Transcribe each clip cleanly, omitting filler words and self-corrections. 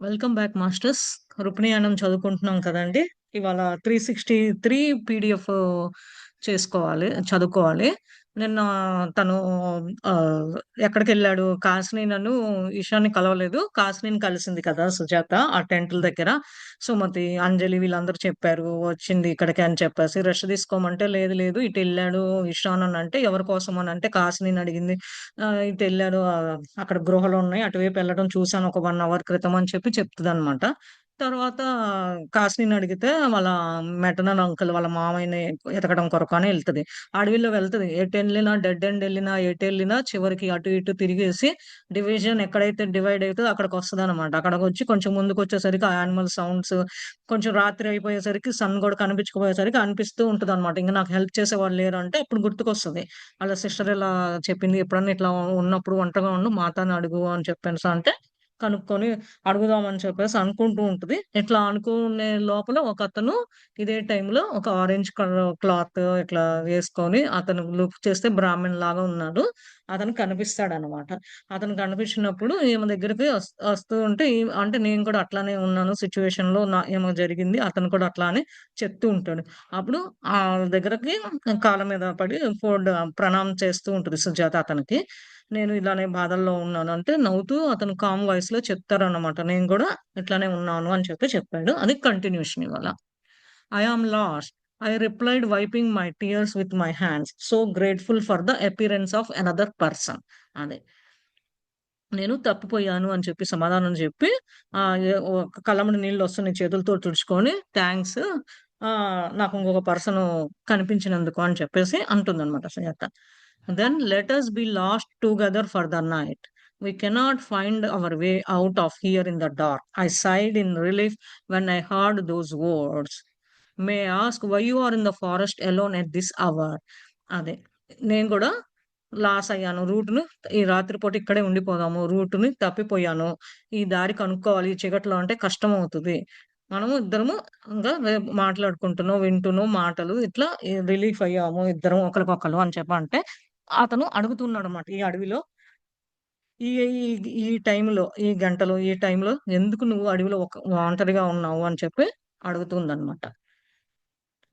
Welcome back masters. రుక్మిణియానం చదువుకుంటున్నాం కదండీ! ఇవాళ 363 పీడీఎఫ్ చదువుకోవాలి. నిన్న తను ఎక్కడికెళ్ళాడు? కాసిని ఇషాని కలవలేదు. కాసినిని కలిసింది కదా సుజాత ఆ టెంట్‌ల దగ్గర. సుమతి, అంజలి వీళ్ళందరూ చెప్పారు. వచ్చింది ఇక్కడికే అని చెప్పేసి. రెస్ట్ తీసుకోమంటే లేదు లేదు ఇటెళ్ళాడు ఇషాన్ అనంటే ఎవరి కోసం అనంటే కాసినిని అడిగింది. ఇటెళ్ళాడు అక్కడ గృహలున్నాయి. అటువైపు వెళ్ళడం చూసాను ఒక 1 అవర్ క్రితం అని చెప్పి చెప్తదనమాట. తర్వాత కాసినినడిగితే వాళ్ళ మెటర్నల్ అంకుల్ వాళ్ళ మామయ్యని ఎతకడం కొరకని ఎళ్తది. అడవిలో వెళ్తది. ఎటెళ్ళినా డెడ్ ఎండ్ ఎళ్ళినా, ఎటెళ్ళినా చివరికి అటు ఇటు తిరిగేసి డివిజన్ ఎక్కడైతే డివైడ్ అయితదో అక్కడికొస్తదనమాట. అక్కడికొచ్చి కొంచెం ముందుకొచ్చేసరికి ఆ యానిమల్ సౌండ్స్ కొంచెం రాత్రి అయిపోయేసరికి సన్ గూడా కనిపించకపోయేసరికి అనిపిస్తూ ఉంటదనమాట. ఇంక నాకు హెల్ప్ చేసేవాళ్ళు లేరు అంటే అప్పుడు గుర్తుకొస్తది. ఆళ్ళ సిస్టర్ ఇలా చెప్పింది. ఎప్పుడన్నా ఇట్లా ఉన్నప్పుడు ఒంటరిగా ఉండు మాతని అడుగు అని చెప్పేసి అంటే కనుక్కొని అడుగుదామని చెప్పేసి అనుకుంటూ ఉంటది. ఇట్లా అనుకునే లోపల ఒకతను ఇదే టైంలో ఒక ఆరెంజ్ కలర్ క్లాత్ ఇట్లా వేసుకొని అతను లుక్ చేస్తే బ్రాహ్మణ్ లాగా ఉన్నాడు. అతను కనిపిస్తాడనమాట. అతను కనిపించినప్పుడు ఈమె దగ్గరికి వస్తూ ఉంటే అంటే నేను కూడా అట్లానే ఉన్నాను సిట్యుయేషన్‌లో ఏమో జరిగింది. అతను కూడా అట్లానే చెప్తూ ఉంటాడు. అప్పుడు దగ్గరకి కాళ్ళ మీద పడి ప్రణామం చేస్తూ ఉంటది సుజాత అతనికి. నేను ఇలానే బాధల్లో ఉన్నాను అంటే నవ్వుతూ అతను కామ్ వాయిస్‌లో చెప్తారన్నమాట. నేను గూడా ఇట్లానే ఉన్నాను అని చెప్పాడు. అది కంటిన్యూషన్ ఇవాళ. I am last. I replied wiping my tears with my hands. So grateful for the appearance of another person. అదే. నేను తప్పిపోయాను అని చెప్పి సమాధానం చెప్పి కళ్ళమ్మట నీళ్లొస్తున్నాయి చేతులతో తుడుచుకొని థాంక్స్ నాకు ఇంకొక పర్సను కనిపించినందుకు అని చెప్పేసి అంటుందన్నమాట Sujatha. Then let us be lost together for the night. We cannot find our way out of here in the dark. I sighed in relief when I heard those words. May I ask why you are in the forest alone at this hour? అదే. నేను గూడా loss అయ్యాను. ఈ రాత్రి పూట ఇక్కడే ఉండిపోదాము. రూట్‌ని తప్పిపోయాను. ఈ దారి కనుక్కోవాలి. ఈ చీకట్లో అంటే కష్టమవుతది. మనము ఇద్దరము ఇంగా మాట్లాడుకుంటున్నాం, వింటున్నాం మాటలు ఇట్లా రిలీఫ్ అయ్యాము ఇద్దరం ఒకళ్ళకొకళ్ళు అని చెప్పంటే, అతను అడుగుతున్నాడన్నమాట. ఈ అడవిలో ఈ ఈ ఈ టైంలో, ఈ గంటలో, ఈ టైంలో ఎందుకు నువ్వు అడవిలో ఒంటరిగా ఉన్నావు అని చెప్పి అడుగుతుందన్నమాట.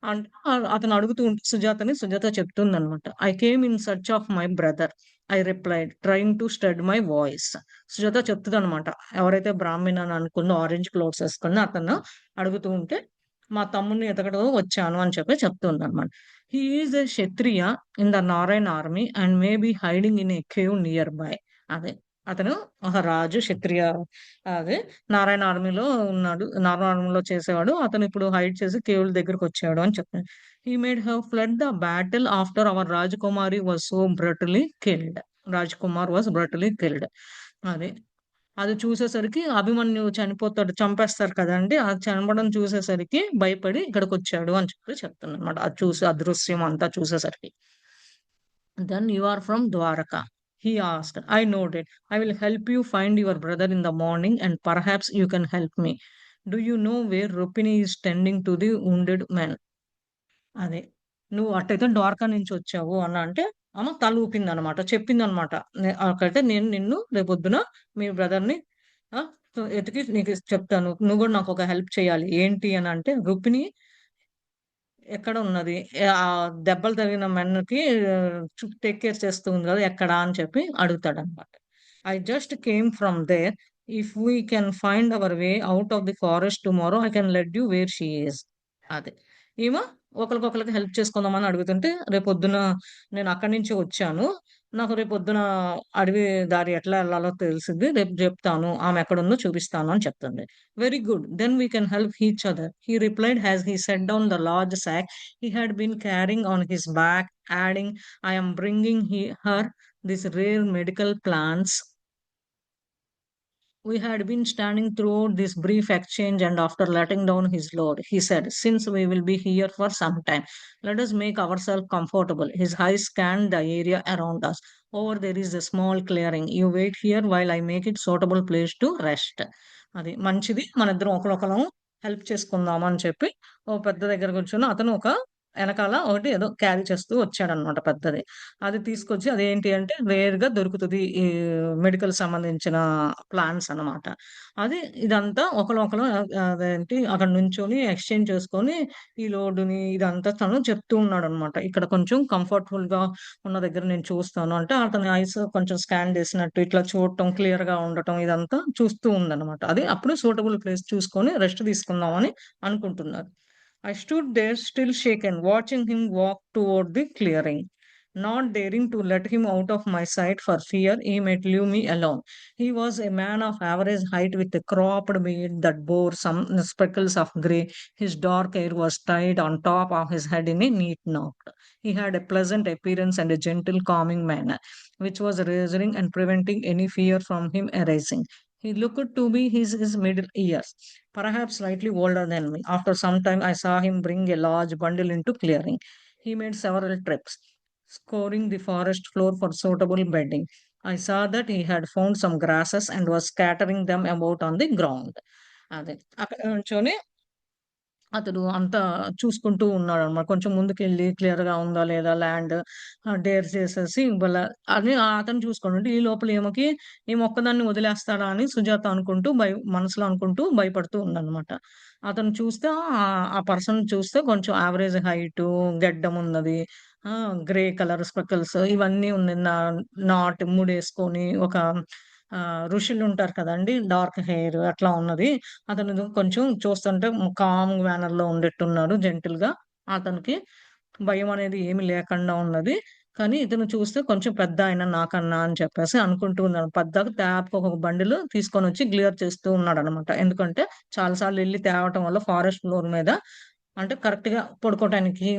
అంటే అతను అడుగుతూ ఉంటే సుజాత చెప్తుందనమాట. I came in search of my brother. I replied trying to steady my voice. Sujatha చెప్తదనమాట. ఎవరైతే బ్రాహ్మిన్ అని అనుకుందో ఆరెంజ్ క్లోత్స్ ఏసుకొని అతను అడుగుతూ ఉంటే, మా తమ్ముడిని ఎతకడం వచ్చాను అని చెప్పి చెప్తుందనమాట. He is a Kshatriya in the Narayan army and may be hiding in a cave nearby. అదే. అతను ఒక రాజు క్షత్రియ అదే నారాయణ ఆర్మీలో ఉన్నాడు. నారాయణ ఆర్మీలో చేసేవాడు. అతనిప్పుడు హైడ్ చేసి కేవ్‌ల దగ్గరకొచ్చాడు అని చెప్పాడు. He made have fled the battle after our Rajkumari was so brutally killed. Rajkumar was brutally killed. అది. అది చూసేసరికి అభిమన్యు చనిపోతాడు. చంపేస్తారు కదండీ! అది చంపడం చూసేసరికి భయపడి ఇక్కడికొచ్చాడు అని చెప్పి చెప్తుందన్నమాట. అది చూసి ఆ దృశ్యం అంతా చూసేసరికి. "Then you are from Dwaraka?" he asked. I nodded. "I will help you find your brother in the morning and perhaps you can help me. Do you know where Rupini is tending to the wounded men?" అదే. "నువ్వు అట్టయితే ద్వారకా నుంచొచ్చావు" అంటే, ఆమె తల ఊపిందనమాట. చెప్పిందనమాట. అక్కడైతే నేను నిన్ను రేపొద్దున మీ బ్రదర్‌ని ఆహ్, ఎతికి నీకు చెప్తాను. నువ్వు గూడా నాకొక హెల్ప్ చేయాలి. ఏంటి అనంటే, రుక్మిణి ఎక్కడ ఉన్నది? దెబ్బలు తగిలిన మెన్‌కి టేక్ కేర్ చేస్తూ ఉంది గదా! ఎక్కడ అని చెప్పి అడుగుతాడనమాట. I just came from there. If we can find our way out of the forest tomorrow I can let you where she is. అదే. ఈమె ఒకళ్ళకొకళ్ళకి హెల్ప్ చేసుకుందామని అడుగుతుంటే, రేపొద్దున నేను అక్కడి నుంచే వచ్చాను. నాకు రేపొద్దున అడవి దారి ఎట్లా ఎళ్ళాలో తెలిసిద్ది. రేపు జెప్తాను. ఆమె ఎక్కడుందో చూపిస్తాను అని చెప్తుంది. Very good. Then we can help each other. He replied as he set down the large sack he had been carrying on his back, adding, I am bringing her these rare medical plants. We had been standing throughout this brief exchange, and after letting down his load, he said, since we will be here for some time, let us make ourselves comfortable. His eyes scanned the area around us. Over there is a small clearing. You wait here while I make it suitable place to rest. అది మంచిది. మనిద్దరం ఒకళ్ళొకళ్ళం help చేసుకుందాం అని చెప్పి, ఓ పెద్ద దగ్గర కూర్చొని అతను ఒక ఎనకాల ఒకటి ఏదో క్యారీ చేస్తూ వచ్చాడనమాట పెద్దది. అది తీసుకొచ్చి అదేంటి అంటే రేర్‌గా దొరుకుతది. ఈ మెడికల్ సంబంధించిన ప్లాంట్స్ అనమాట. అది ఇదంతా ఒకళ్ళు అదేంటి అక్కడ నుంచొని ఎక్స్‌చేంజ్ చేసుకొని ఈ లోడుని ఇదంతా తను చెప్తూ ఉన్నాడనమాట. ఇక్కడ కొంచెం కంఫర్టబుల్‌గా ఉన్న దగ్గర నేను చూస్తాను అంటే అతని ఐస్ కొంచెం స్కాన్ చేసినట్టు ఇట్లా చూడటం, క్లియర్‌గా ఉండటం ఇదంతా చూస్తూ ఉందనమాట. అది అప్పుడు సూటబుల్ ప్లేస్ చూసుకొని రెస్ట్ తీసుకుందామని అనుకుంటున్నారు. I stood there still shaken, watching him walk toward the clearing, not daring to let him out of my sight for fear he might leave me alone. He was a man of average height with a cropped beard that bore some speckles of grey. His dark hair was tied on top of his head in a neat knot. He had a pleasant appearance and a gentle, calming manner, which was reassuring and preventing any fear from him arising. He looked to be his middle years, perhaps slightly older than me. After some time, I saw him bring a large bundle into clearing. He made several trips, scouring the forest floor for suitable bedding. I saw that he had found some grasses and was scattering them about on the ground. అదే అక్కడ నుంచొని అతడు అంతా చూసుకుంటూ ఉన్నాడనమాట. కొంచెం ముందుకెళ్ళి క్లియర్‌గా ఉందా లేదా ల్యాండ్ డేర్ చేసేసి అని అతను చూసుకోనుంటే ఈ లోపల ఈమెకి ఈమె ఒక్కదాన్ని వదిలేస్తాడా అని సుజాత అనుకుంటూ మనసులో అనుకుంటూ భయపడుతూ ఉందనమాట. అతను చూస్తే ఆ పర్సన్ చూస్తే కొంచెం యావరేజ్ హైటు, గెడ్డం ఉన్నది. గ్రే కలర్ స్పెకల్స్ ఇవన్నీ ఉన్నాయి. నాట్ ముడేసుకొని ఒక ఋషులుంటారు కదండీ! డార్క్ హెయిర్ అట్లా ఉన్నది. అతను కొంచెం చూస్తుంటే కామ్ మేనర్‌లో ఉండేట్టున్నాడు జెంటిల్‌గా. అతనికి భయమనేది ఏమి లేకుండా ఉన్నది. కానీ ఇతను చూస్తే కొంచెం పెద్దాయన నాకన్నా అని చెప్పేసి అనుకుంటూ ఉన్నాను. పద్దాక ట్యాప్‌కి ఒక బండిలు తీసుకొనొచ్చి క్లియర్ చేస్తూ ఉన్నాడనమాట. ఎందుకంటే చాలా సార్లు ఎళ్లి తేవటం వల్ల ఫారెస్ట్ ఫ్లోర్ మీద అంటే కరెక్ట్‌గా పడుకోవటానికి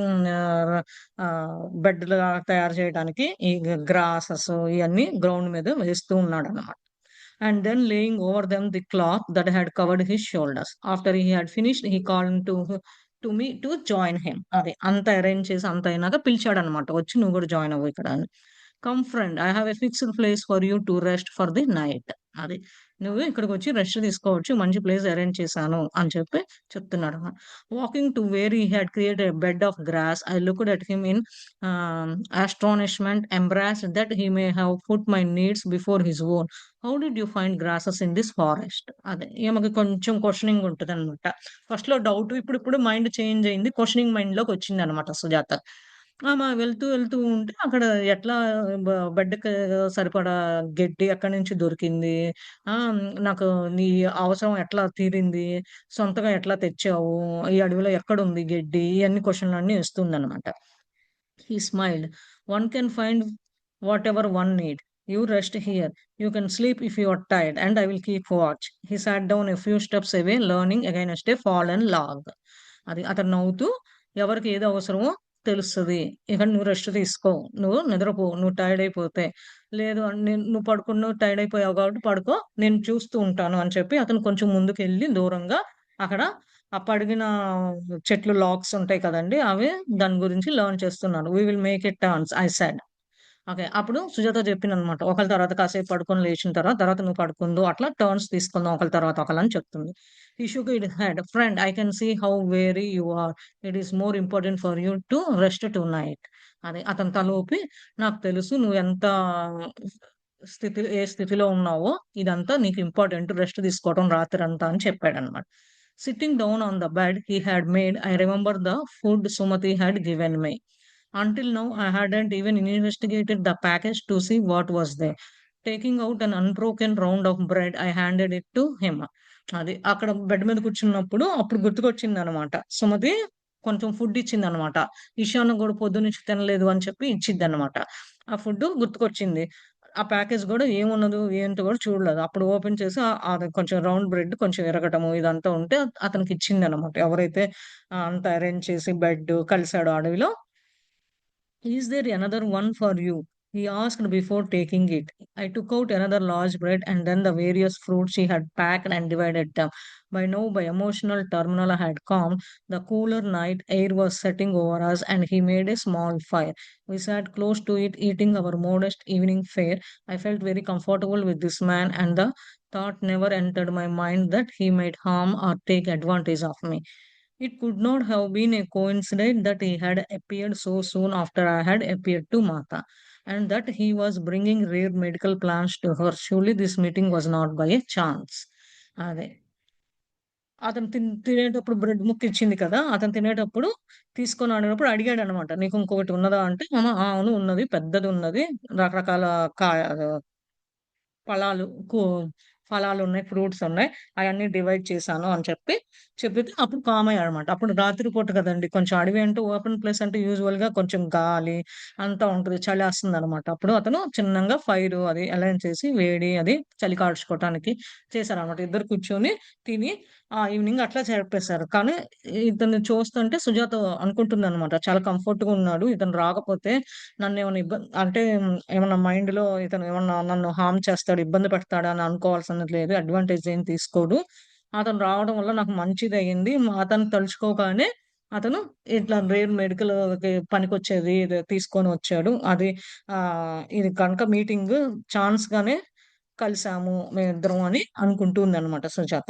బెడ్‌లుగా తయారు చేయడానికి ఈ గ్రాసెస్ ఇయన్నీ గ్రౌండ్ మీద వేస్తూ ఉన్నాడనమాట. And then laying over them the cloth that had covered his shoulders. After he had finished, he called to me to join him. అదే అంత అరేంజ్ చేసి అంత అయినాక పిలిచాడన్నమాట. వచ్చి నువ్వు కూడా జాయిన్ అవ్వు ఇక్కడ అని. Come friend I have a fixed place for you to rest for the night. అది నువ్వు ఇక్కడికొచ్చి రెస్ట్ తీసుకోవచ్చు. మంచి ప్లేస్ అరేంజ్ చేశాను అని చెప్పి చెప్తున్నాడన్నమాట. Walking to where he had created a bed of grass. I looked at him in astonishment, embarrassed that he may have put my needs before his own. How did you find grasses in this forest? అదే ఈమెకి కొంచెం questioning ఉంటదనమాట. ఫస్ట్‌లో doubt ఇప్పుడిప్పుడు mind change అయింది. Questioning మైండ్‌లోకొచ్చిందనమాట Sujatha. ఆమె వెళ్తూ ఉంటే అక్కడ ఎట్లా బ బెడ్‌కి సరిపడా గడ్డి ఎక్కడి నుంచి దొరికింది? నాకు నీ అవసరం ఎట్లా తీరింది? సొంతగా ఎట్లా తెచ్చావు? ఈ అడవిలో ఎక్కడుంది గడ్డి? ఇయన్నీ క్వెషన్‌లన్నీ ఇస్తుందనమాట. He smiled. One can find whatever one need. You rest here. You can sleep if you are tired, and I will keep watch. He sat down a few steps away, leaning against a fallen log. అది అతను నవ్వుతూ ఎవరికి ఏది అవసరమో తెలుస్తది. ఇక నువ్వు rest తీసుకో. నువ్వు నిద్రపో. నువ్వు టైర్డ్ అయిపోతే. లేదు నువ్వు పడుకున్నావు టైర్డ్ అయిపోయావు కాబట్టి పడుకో. నేను చూస్తూ ఉంటాను అని చెప్పి అతను కొంచెం ముందుకెళ్ళి దూరంగా అక్కడ ఆ పడిగిన చెట్లు లాగ్స్ ఉంటాయి కదండీ! అవి దాని గురించి లెర్న్ చేస్తున్నాను. We will make it turns I said. Okay. అప్పుడు సుజాత చెప్పిందనమాట. ఒకళ్ళ తర్వాత కాసేపు పడుకొని లేచిన తర్వాత నువ్వు పడుకుందువు. అట్లా టర్న్స్ తీసుకుందాం ఒకళ్ళ తర్వాత ఒకళ్ళని చెప్తుంది. He shook his head. Friend I can see how weary you are. It is more important for you to rest tonight. అదే అతను తల ఊపి నాకు తెలుసు నువ్వెంత ఏ స్థితిలో ఉన్నావో ఇదంతా నీకు ఇంపార్టెంట్ రెస్ట్ తీసుకోవడం రాత్రంతా అని చెప్పాడనమాట. Sitting down on the bed he had made, I remember the food Sumati had given me. Until now, I hadn't even investigated the package to see what was there. Taking out an unbroken round of bread, I handed it to him. అది అక్కడ bed మీద కూర్చున్నప్పుడు అప్పుడు గుర్తుకొచ్చిందనమాట. సుమతి కొంచెం food ఇచ్చిందనమాట. ఇషాను గూడా పొద్దున్నుంచి తినలేదు అని చెప్పి ఇచ్చిద్దనమాట. ఆ ఫుడ్డు గుర్తుకొచ్చింది. ఆ ప్యాకేజ్ గూడా ఏమున్నదో ఏంటో గూడా చూడలేదు. అప్పుడు ఓపెన్ చేసి అది కొంచెం రౌండ్ బ్రెడ్ కొంచెం ఇరగటము ఇదంతా ఉంటే అతనికిచ్చిందనమాట. ఎవరైతే అంతా అరేంజ్ చేసి బెడ్ కలిసాడో అడవిలో "Is there another one for you?" he asked before taking it. I took out another large bread and then the various fruits he had packed and divided them. By now, my emotional turmoil had calmed. The cooler night air was setting over us, and he made a small fire. We sat close to it, eating our modest evening fare. I felt very comfortable with this man, and the thought never entered my mind that he might harm or take advantage of me. It could not have been a coincidence that he had appeared so soon after I had appeared to Mata, and that he was bringing rare medical plans to her. Surely this meeting was not by a chance. అదే అతను తినేటప్పుడు bread ముక్క ఇచ్చింది కదా! అతను తినేటప్పుడు తీసుకొని ఆడినప్పుడు అడిగాడనమాట. "నీకు ఇంకొకటి ఉన్నదా?" అంటే, ఆ! అవును ఉన్నది. పెద్దదున్నది. రకరకాల కాయ ఫలాలు కు ఫలాలున్నాయి, ఫ్రూట్సున్నాయి. అయన్నీ డివైడ్ చేశాను అని చెప్పితే అప్పుడు కామయ్యాడనమాట. అప్పుడు రాత్రి పూట కదండీ! కొంచెం అడవి అంటే ఓపెన్ ప్లేస్ అంటే యూజువల్‌గా కొంచెం గాలి అంతా ఉంటది. చలేస్తుందనమాట. అప్పుడు అతను చిన్నంగా ఫైరు అది అలైన్ చేసి వేడి అది చలి కాల్చుకోవటానికి చేశారనమాట. ఇద్దరు కూర్చొని తిని ఈవినింగ్ అట్లా జరిపేశారు. కానీ ఇతన్ని చూస్తుంటే సుజాత అనుకుంటుందనమాట. చాలా కంఫర్ట్‌గా ఉన్నాడు. ఇతను రాకపోతే నన్నేమన్నా అంటే ఏమన్నా మైండ్‌లో ఇతను ఏమన్నా నన్ను హార్మ్ చేస్తాడు, ఇబ్బంది పెడతాడా అని అనుకోవాల్సినది లేదు. అడ్వాంటేజ్ ఏం తీసుకోడు. అతను రావడం వల్ల నాకు మంచిదయింది. అతన్ని తలుచుకోగానే అతను ఇట్లా రేర్ మెడికల్‌కి పనికొచ్చేది ఇది తీసుకొని వచ్చాడు. అది ఇది కనుక మీటింగు ఛాన్స్‌గానే కలిసాము మేమిద్దరం అని అనుకుంటుందనమాట Sujatha.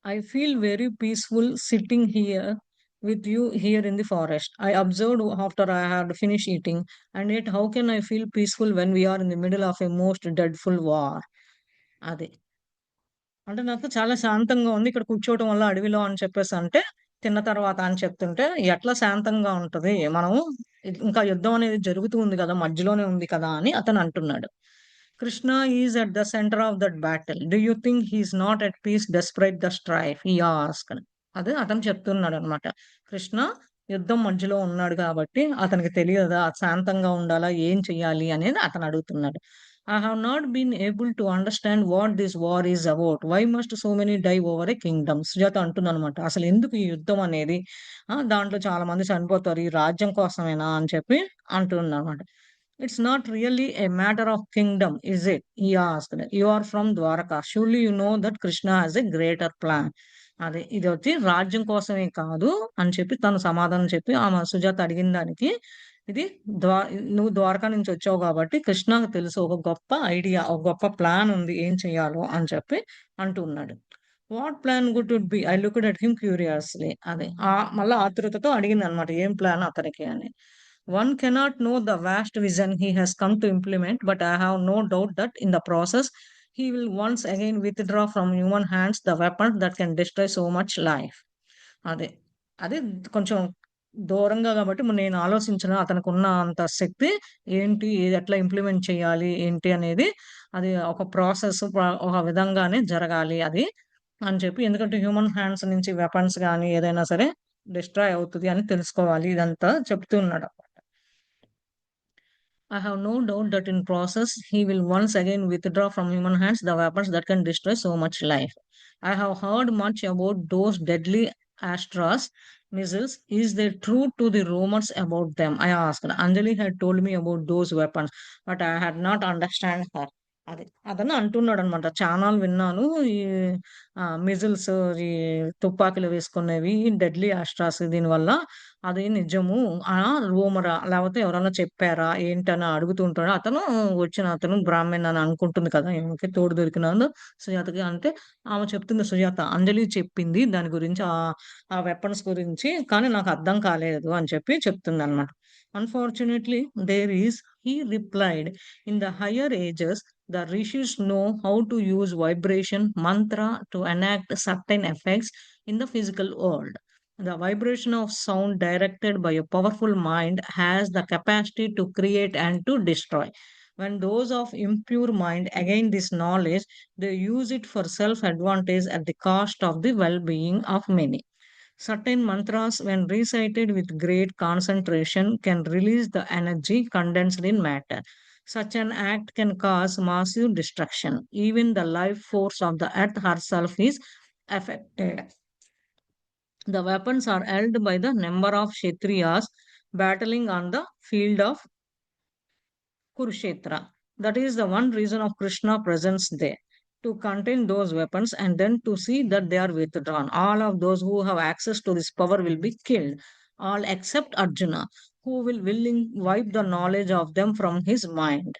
I feel very peaceful sitting here with you here in the forest. I observed after I had finished eating, and yet how can I feel peaceful when we are in the middle of a most dreadful war? అది. అంటే నాకు చాలా శాంతంగా ఉంది. ఇక్కడ కూర్చోవటం వల్ల అడవిలో అని చెప్పేసంటే, తిన్న తర్వాత అని చెప్తుంటే ఎట్లా శాంతంగా ఉంటది. మనము ఇంకా యుద్ధం అనేది జరుగుతూ ఉంది గదా! మధ్యలోనే ఉంది కదా! అని అతను అంటున్నాడు. Krishna is at the centre of that battle. Do you think he is not at peace despite the strife? He asked. అదే అతను చెప్తున్నాడనమాట. కృష్ణ యుద్ధం మధ్యలో ఉన్నాడు కాబట్టి అతనికి తెలియదా శాంతంగా ఉండాలా? ఏం చెయ్యాలి? అనేది అతను అడుగుతున్నాడు. I have not been able to understand what this war is about. Why must so many die over a kingdom? Sujatha అంటుందనమాట. అసలెందుకు ఈ యుద్ధం అనేది? దాంట్లో చాలా మంది చనిపోతారు. ఈ రాజ్యం కోసమేనా? అని చెప్పి అంటుందనమాట. It's not really a matter of kingdom, is it? He asked. You are from Dwaraka. Surely you know that Krishna has a greater plan. అదే ఇదొచ్చి రాజ్యం కోసమే కాదు అని చెప్పి తను సమాధానం చెప్పి ఆమె సుజాత అడిగిన దానికి ఇది ద్వా నువ్వు ద్వారకా నుంచి వచ్చావు గాబట్టి కృష్ణకి తెలుసు ఒక గొప్ప ఐడియా, ఒక గొప్ప ప్లాన్ ఉంది ఏం చేయాలో అని చెప్పి అంటూ ఉన్నాడు. What plan would it be? I looked at him curiously. అదే మళ్ళా ఆతృతతో అడిగిందనమాట. ఏం ప్లాన్ అతనికి అని. One cannot know the vast vision he has come to implement, but I have no doubt that in the process he will once again withdraw from human hands the weapons that can destroy so much life. అదే. అదే కొంచెం దూరంగా గాబట్టి నేను ఆలోచించను. అతనికున్న అంత శక్తి ఏంటి? ఏది ఎట్లా ఇంప్లిమెంట్ చేయాలి? ఏంటి అనేది అది ఒక ప్రాసెస్ ఒక విధంగానే జరగాలి అది అని చెప్పి. ఎందుకంటే హ్యూమన్ హ్యాండ్స్ నుంచి వెపన్స్ గాని ఏదైనా సరే డిస్ట్రాయ్ అవుతది అని తెలుసుకోవాలి. ఇదంతా చెప్తూ ఉన్నాడు. I have no doubt that in process he will once again withdraw from human hands the weapons that can destroy so much life. I have heard much about those deadly Astras missiles. Is there truth to the rumors about them? I asked. Anjali had told me about those weapons, but I had not understand her. అది. అతను అంటున్నాడనమాట. చానాలు విన్నాను. ఈ measles ఈ తుపాకులు వేసుకునేవి deadly ఆస్ట్రాస్ దీనివల్ల అది నిజము. రూమరా? లేపోతే ఎవరన్నా చెప్పారా? ఏంటని అడుగుతూ ఉంటాడు. వచ్చిన అతను బ్రాహ్మణ్ అని అనుకుంటుంది కదా! ఈమెకి తోడు దొరికినాను సుజాతకి. అంటే ఆమె చెప్తుంది సుజాత. అంజలి చెప్పింది దాని గురించి ఆ వెపన్స్ గురించి. కానీ నాకు అర్థం కాలేదు అని చెప్పి చెప్తుందనమాట. Unfortunately there is he replied, in the higher ages, the rishis know how to use vibration mantra to enact certain effects in the physical world. The vibration of sound directed by a powerful mind has the capacity to create and to destroy. When those of impure mind again this knowledge, they use it for self advantage at the cost of the well being of many. Certain mantras, when recited with great concentration, can release the energy condensed in matter. Such an act can cause massive destruction. Even the life force of the earth herself is affected. The weapons are held by the number of Kshatriyas battling on the field of Kurukshetra. That is the one reason of Krishna presence there, to contain those weapons and then to see that they are withdrawn. All of those who have access to this power will be killed, all except Arjuna, who will willing wipe the knowledge of them from his mind.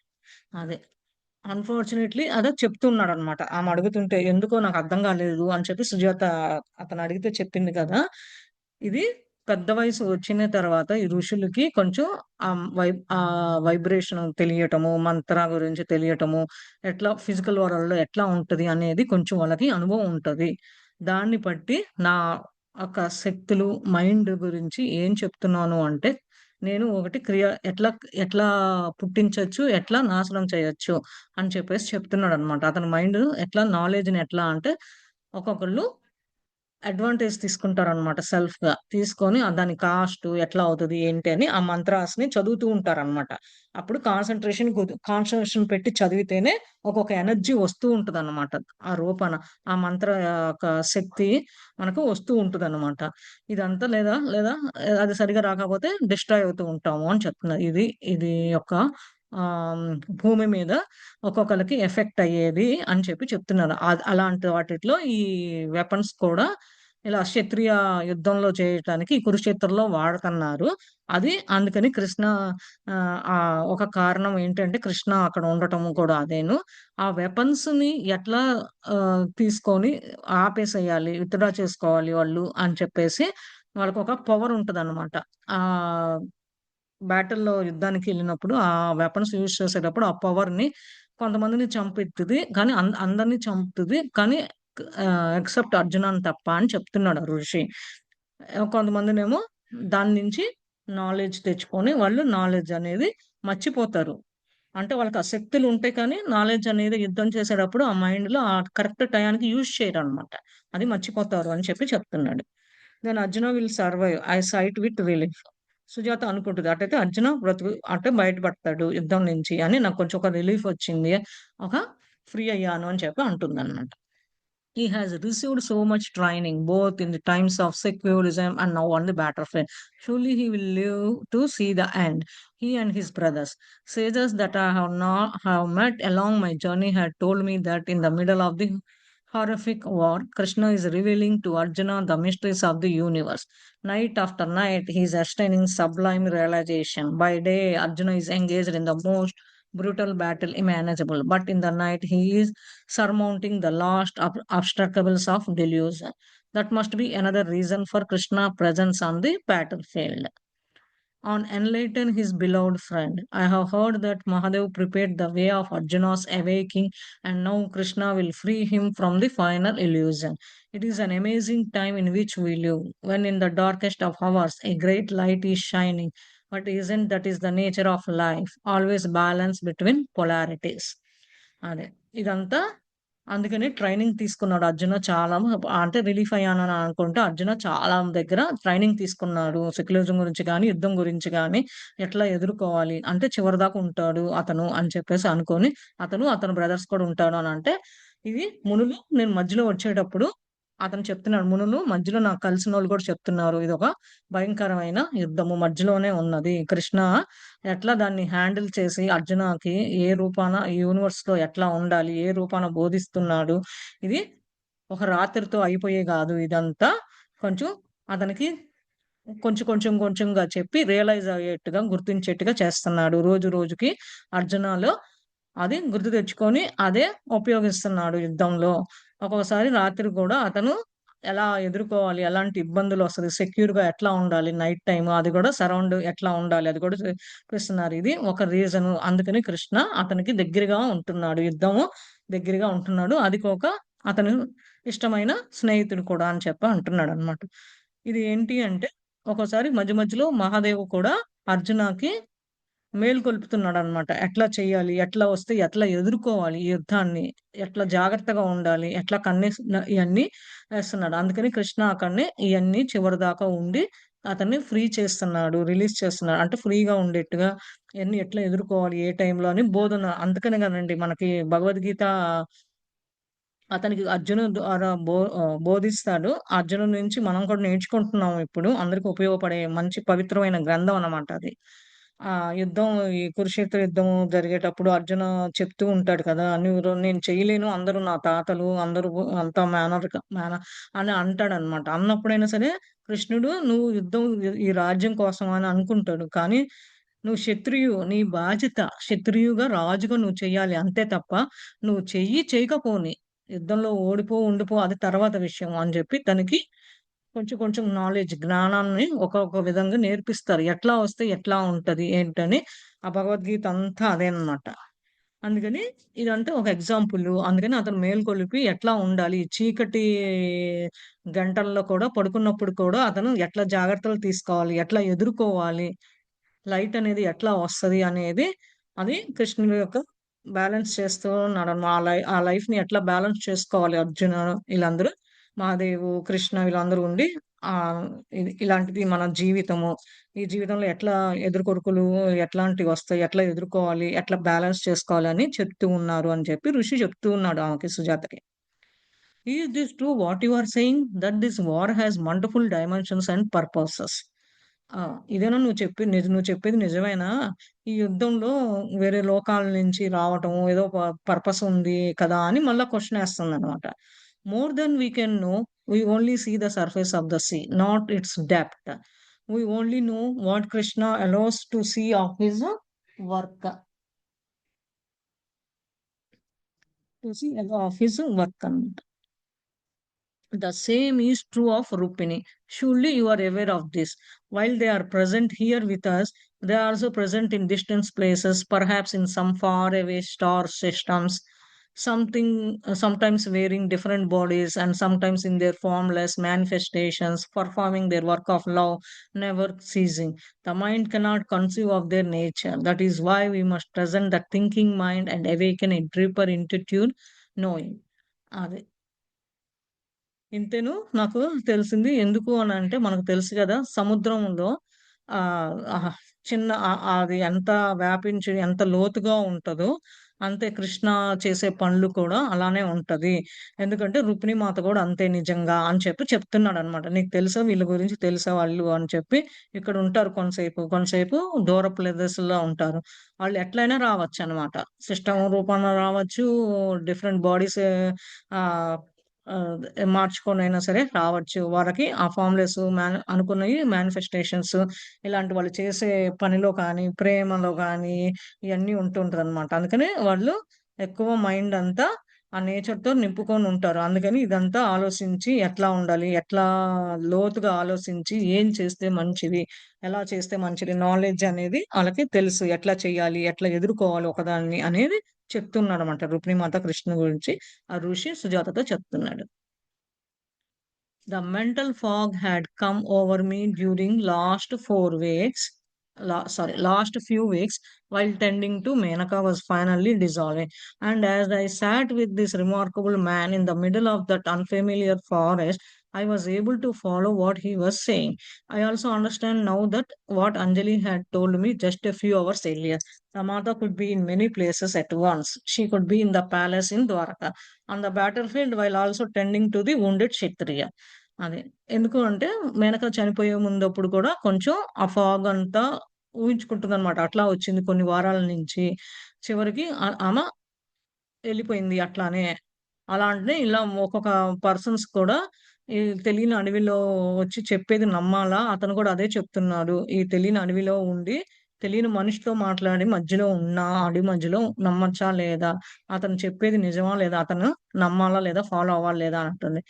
అదే. Unfortunately అదే చెప్తున్నాడనమాట. ఆమె అడుగుతుంటే, "ఎందుకో నాకు అర్థం కాలేదు" అని చెప్పి సుజాత అతను అడిగితే చెప్పింది కదా! ఇది పెద్ద వయసు వచ్చిన తర్వాత ఈ ఋషులకి కొంచెం వైబ్రేషన్ తెలియటము, మంత్ర గురించి తెలియటము, ఎట్లా ఫిజికల్ వరల్డ్‌లో ఎట్లా ఉంటది అనేది కొంచెం వాళ్ళకి అనుభవం ఉంటది. దాన్ని బట్టి నా యొక్క శక్తులు, మైండ్ గురించి ఏం చెప్తున్నాను అంటే, నేను ఒకటి ఎట్లా ఎట్లా పుట్టించొచ్చు, ఎట్లా నాశనం చేయొచ్చు అని చెప్పేసి చెప్తున్నాడనమాట. అతని మైండ్ ఎట్లా నాలెడ్జ్‌ని ఎట్లా అంటే ఒక్కొక్కళ్ళు అడ్వాంటేజ్ తీసుకుంటారనమాట సెల్ఫ్‌గా. తీసుకొని దాని కాస్ట్ ఎట్లా అవుతది, ఏంటి అని ఆ మంత్రాస్‌ని చదువుతూ ఉంటారనమాట. అప్పుడు కాన్సంట్రేషన్ పెట్టి చదివితేనే ఒక్కొక్క ఎనర్జీ వస్తూ ఉంటదనమాట. ఆ రూపాన. ఆ మంత్ర యొక్క శక్తి మనకు వస్తూ ఉంటదనమాట. ఇదంతా లేదా అది సరిగ్గా రాకపోతే డిస్ట్రాయ్ అవుతూ ఉంటాము అని చెప్తున్నారు. ఇది యొక్క ఆహ్, భూమి మీద ఒక్కొక్కళ్ళకి ఎఫెక్ట్ అయ్యేది అని చెప్పి చెప్తున్నారు. అలాంటి వాటిట్లో ఈ వెపన్స్ కూడా ఇలా క్షత్రియ యుద్ధంలో చేయటానికి ఈ కురుక్షేత్రంలో వాడుతన్నారు. అది అందుకని ఒక కారణం ఏంటంటే కృష్ణ అక్కడ ఉండటము కూడా అదేను. ఆ వెపన్స్‌ని ఎట్లా తీసుకొని ఆపేసేయాలి, విత్‌డ్రా చేసుకోవాలి వాళ్ళు అని చెప్పేసి వాళ్ళకొక పవర్ ఉంటదనమాట. ఆహ్, బ్యాటిల్‌లో యుద్ధానికెళ్ళినప్పుడు ఆ వెపన్స్ యూజ్ చేసేటప్పుడు ఆ పవర్‌ని కొంతమందిని చంపెత్తది. కానీ అందరిని చంపుతది. కానీ ఎక్సెప్ట్ అర్జునని తప్ప అని చెప్తున్నాడు ఆ ఋషి. కొంతమందినేమో దాని నుంచి నాలెడ్జ్ తెచ్చుకొని వాళ్ళు నాలెడ్జ్ అనేది మర్చిపోతారు. అంటే వాళ్ళకి ఆ శక్తులుంటాయి కానీ నాలెడ్జ్ అనేది యుద్ధం చేసేటప్పుడు ఆ మైండ్‌లో ఆ కరెక్ట్ టయానికి యూజ్ చేయరనమాట. అది మర్చిపోతారు అని చెప్పి చెప్తున్నాడు. Then Arjuna will survive. I sighed with relief. Sujatha అనుకుంటది. అటైతే అర్జున అంటే బయటపడతాడు యుద్ధం నుంచి అని నాకు కొంచెం ఒక రిలీఫ్ వచ్చింది. ఒక ఫ్రీ అయ్యాను అని చెప్పి అంటుందన్నమాట. He has received so much training, both in the times of secularism and now on the battlefield. Surely he will live to see the end. He and his brothers. Sages that I have met along my journey had told me that in the middle of the horrific war, Krishna is revealing to Arjuna the mysteries of the universe. Night after night, he is attaining sublime realization. By day, Arjuna is engaged in the most brutal battle imaginable, but in the night, he is surmounting the last obstacles of delusion. That must be another reason for Krishna presence on the battlefield. On enlighten his beloved friend. I have heard that Mahadev prepared the way of Arjuna's awakening, and now Krishna will free him from the final illusion. It is an amazing time in which we live, when in the darkest of hours a great light is shining. But isn't that is the nature of life? Always balance between polarities. అదే. ఇదంతా అందుకని training తీసుకున్నాడు అర్జున చాలా అంటే relief అయ్యానని అనుకుంటే అర్జున చాలా దగ్గర training తీసుకున్నాడు. సెక్యులరిజం గురించి గాని, యుద్ధం గురించి గాని ఎట్లా ఎదుర్కోవాలి అంటే చివరిదాకా ఉంటాడు అతను అని చెప్పేసి అనుకోని అతని బ్రదర్స్ కూడా ఉంటాడు అనంటే, ఇది మునులు నేను మధ్యలో వచ్చేటప్పుడు అతను చెప్తున్నాడు. మునులు మధ్యలో నాకు కలిసినోళ్ళు కూడా చెప్తున్నారు. ఇదొక భయంకరమైన యుద్ధము మధ్యలోనే ఉన్నది. కృష్ణ ఎట్లా దాన్ని హ్యాండిల్ చేసి అర్జునకి ఏ రూపాన ఈ యూనివర్స్‌లో ఎట్లా ఉండాలి? ఏ రూపాన బోధిస్తున్నాడు? ఇది ఒక రాత్రితో అయిపోయే గాదు ఇదంతా. కొంచెం అతనికి కొంచెంగా చెప్పి రియలైజ్ అయ్యేట్టుగా, గుర్తించేట్టుగా చేస్తున్నాడు. రోజు రోజుకి అర్జునాలో అది గుర్తు తెచ్చుకొని అదే ఉపయోగిస్తున్నాడు యుద్ధంలో. ఒక్కొక్కసారి రాత్రి గూడా అతను ఎలా ఎదుర్కోవాలి? ఎలాంటి ఇబ్బందులొస్తది? సెక్యూర్‌గా ఎట్లా ఉండాలి? నైట్ టైమ్ అది గూడా సరౌండ్ ఎట్లా ఉండాలి? అది కూడా చూపిస్తున్నారు. ఇది ఒక రీజను. అందుకని కృష్ణ అతనికి దగ్గరగా ఉంటున్నాడు. యుద్ధము దగ్గరగా ఉంటున్నాడు. అతను ఇష్టమైన స్నేహితుడు కూడా అని చెప్పి అంటున్నాడనమాట. ఇది ఏంటి అంటే ఒక్కోసారి మధ్య మధ్యలో మహాదేవ్ కూడా అర్జునకి మేలుకొల్పుతున్నాడనమాట. ఎట్లా చేయాలి? ఎట్లా వస్తే ఎట్లా ఎదుర్కోవాలి ఈ యుద్ధాన్ని? ఎట్లా జాగ్రత్తగా ఉండాలి? ఎట్లా ఇయన్నీ వేస్తున్నాడు. అందుకని కృష్ణ అక్కడనే ఇయన్నీ చివరిదాకా ఉండి అతన్ని ఫ్రీ చేస్తున్నాడు. రిలీజ్ చేస్తున్నాడు. అంటే ఫ్రీగా ఉండేట్టుగా ఇయన్నీ ఎట్లా ఎదుర్కోవాలి? ఏ టైంలో అని బోధన. అందుకనే గదండీ మనకి భగవద్గీత అతనికి అర్జునుడు ద్వారా బోధిస్తాడు. అర్జునుడి నుంచి మనం కూడా నేర్చుకుంటున్నాం ఇప్పుడు. అందరికి ఉపయోగపడే మంచి పవిత్రమైన గ్రంథం అన్నమాట అది. యుద్ధం ఈ కురుక్షేత్ర యుద్ధం జరిగేటప్పుడు అర్జున చెప్తూ ఉంటాడు కదా! నేను చేయలేను. అందరూ నా తాతలు అందరూ అంతా అని అంటాడన్నమాట. అన్నప్పుడైనా సరే కృష్ణుడు నువ్వు యుద్ధం ఈ రాజ్యం కోసం అని అనుకుంటాడు. కానీ నువ్వు క్షత్రియువు. నీ బాధ్యత క్షత్రియుగా, రాజుగా నువ్వు చెయ్యాలి. అంతే తప్ప నువ్వు చెయ్యి చేయకపోని యుద్ధంలో ఓడిపో, ఉండిపో అది తర్వాత విషయం అని జెప్పి తనకి కొంచెం కొంచెం జ్ఞానాన్ని ఒక విధంగా నేర్పిస్తారు. ఎట్లా వస్తే ఎట్లా ఉంటది ఏంటని ఆ భగవద్గీత అంతా అదేనమాట. అందుకని ఇదంతా ఒక ఎగ్జాంపులు. అందుకని అతను మేల్కొలిపి ఎట్లా ఉండాలి, చీకటి గంటల్లో కూడా పడుకున్నప్పుడు కూడా అతను ఎట్లా జాగ్రత్తలు తీసుకోవాలి, ఎట్లా ఎదుర్కోవాలి, లైట్ అనేది ఎట్లా వస్తది అనేది అది కృష్ణుడి యొక్క బ్యాలెన్స్ చేస్తూ ఉన్నాడన్నమా. ఆ లైఫ్‌ని ఎట్లా బ్యాలెన్స్ చేసుకోవాలి అర్జున వీళ్ళందరూ, మహాదేవు, కృష్ణ వీళ్ళందరూ ఉండి ఆహ్, ఇలాంటిది మన జీవితము. ఈ జీవితంలో ఎట్లా ఎదురుకొడుకులు ఎట్లాంటివొస్తాయి, ఎట్లా ఎదుర్కోవాలి, ఎట్లా బ్యాలెన్స్ చేసుకోవాలి అని చెప్తూ ఉన్నారు అని చెప్పి ఋషి చెప్తూ ఉన్నాడు ఆమెకి, సుజాతకి. "Is this true what you are saying? That this war has multiple dimensions and purposes." ఆ! ఇదేనా నువ్వు చెప్పేది నిజమేనా? ఈ యుద్ధంలో వేరే లోకాల నుంచి రావటం ఏదో పర్పస్ ఉంది కదా! అని మళ్ళా క్వెషన్ ఏస్తుందనమాట. "More than we can know, we only see the surface of the sea, not its depth. We only know what Krishna allows to see of his work." అనమాట. The same is true of Rupini. Surely you are aware of this. While they are present here with us, they are also present in distant places, perhaps in some faraway star systems, sometimes wearing different bodies and sometimes in their formless manifestations, performing their work of love, never ceasing. The mind cannot conceive of their nature. That is why we must present the thinking mind and awaken a deeper intuitive knowing. అది. ఇంతేను నాకు తెలిసింది. ఎందుకు అనంటే మనకు తెలుసు గదా! సముద్రంలో ఆహ్, చిన్న అది ఎంత వ్యాపించి ఎంత లోతుగా ఉంటదో, అంతే కృష్ణ చేసే పనులు కూడా అలానే ఉంటది. ఎందుకంటే రుక్మిణి మాత గూడా అంతే నిజంగా అని చెప్పి చెప్తున్నాడనమాట. నీకు తెలుసా వీళ్ళ గురించి తెలుసా వాళ్ళు అని చెప్పి ఇక్కడుంటారు కొంతసేపు. కొంతసేపు దూర ప్రదేశాల్లో ఉంటారు. వాళ్ళు ఎట్లైనా రావచ్చనమాట. సిస్టమ్ రూపంలో రావచ్చు. డిఫరెంట్ బాడీస్ ఆహ్, ఆహ్, మార్చుకొనైనా సరే రావచ్చు. వాళ్ళకి ఆ ఫార్మ్‌లెస్ అనుకున్నయి మేనిఫెస్టేషన్స్ ఇలాంటి వాళ్ళు చేసే పనిలో కానీ, ప్రేమలో గానీ, ఇయన్నీ ఉంటుంటదనమాట. అందుకని వాళ్ళు ఎక్కువ మైండ్ అంతా ఆ నేచర్‌తో నింపుకొనుంటారు. అందుకని ఇదంతా ఆలోచించి ఎట్లా ఉండాలి, ఎట్లా లోతుగా ఆలోచించి ఏం చేస్తే మంచిది, ఎలా చేస్తే మంచిది, నాలెడ్జ్ అనేది ఆళ్ళకి తెలుసు. ఎట్లా చేయాలి, ఎట్లా ఎదుర్కోవాలి ఒకదాన్ని అనేది చెప్తున్నాడనమాట. రుక్మిణీమాత కృష్ణ గురించి ఆ ఋషి సుజాతతో చెప్తున్నాడు. The mental fog had come over me during last few weeks, while tending to Menaka was finally dissolving. And as I sat with this remarkable man in the middle of that unfamiliar forest, I was able to follow what he was saying. I also understand now that what Anjali had told me just a few hours earlier. Samata could be in many places at once. She could be in the palace in Dwarka, on the battlefield, while also tending to the wounded Kshatriya. అదే. ఎందుకు అంటే మేనక చనిపోయే ముందప్పుడు కూడా కొంచెం ఆ fog అంతా ఊహించుకుంటుందనమాట. అట్లా వచ్చింది కొన్ని వారాల నుంచి. చివరికి ఆమె ఎళ్ళిపోయింది అట్లానే. అలాంటిదే ఇలా ఒక్కొక్క పర్సన్స్ కూడా ఈ తెలియని అడవిలో వచ్చి చెప్పేది నమ్మాలా? అతను కూడా అదే చెప్తున్నాడు. ఈ తెలియని అడవిలో ఉండి, తెలియని మనిషితో మాట్లాడి మధ్యలో ఉన్న అడవి మధ్యలో నమ్మచ్చా లేదా? అతను చెప్పేది నిజమా లేదా? అతను నమ్మాలా లేదా? ఫాలో అవ్వాలా లేదా? అని అంటుంది.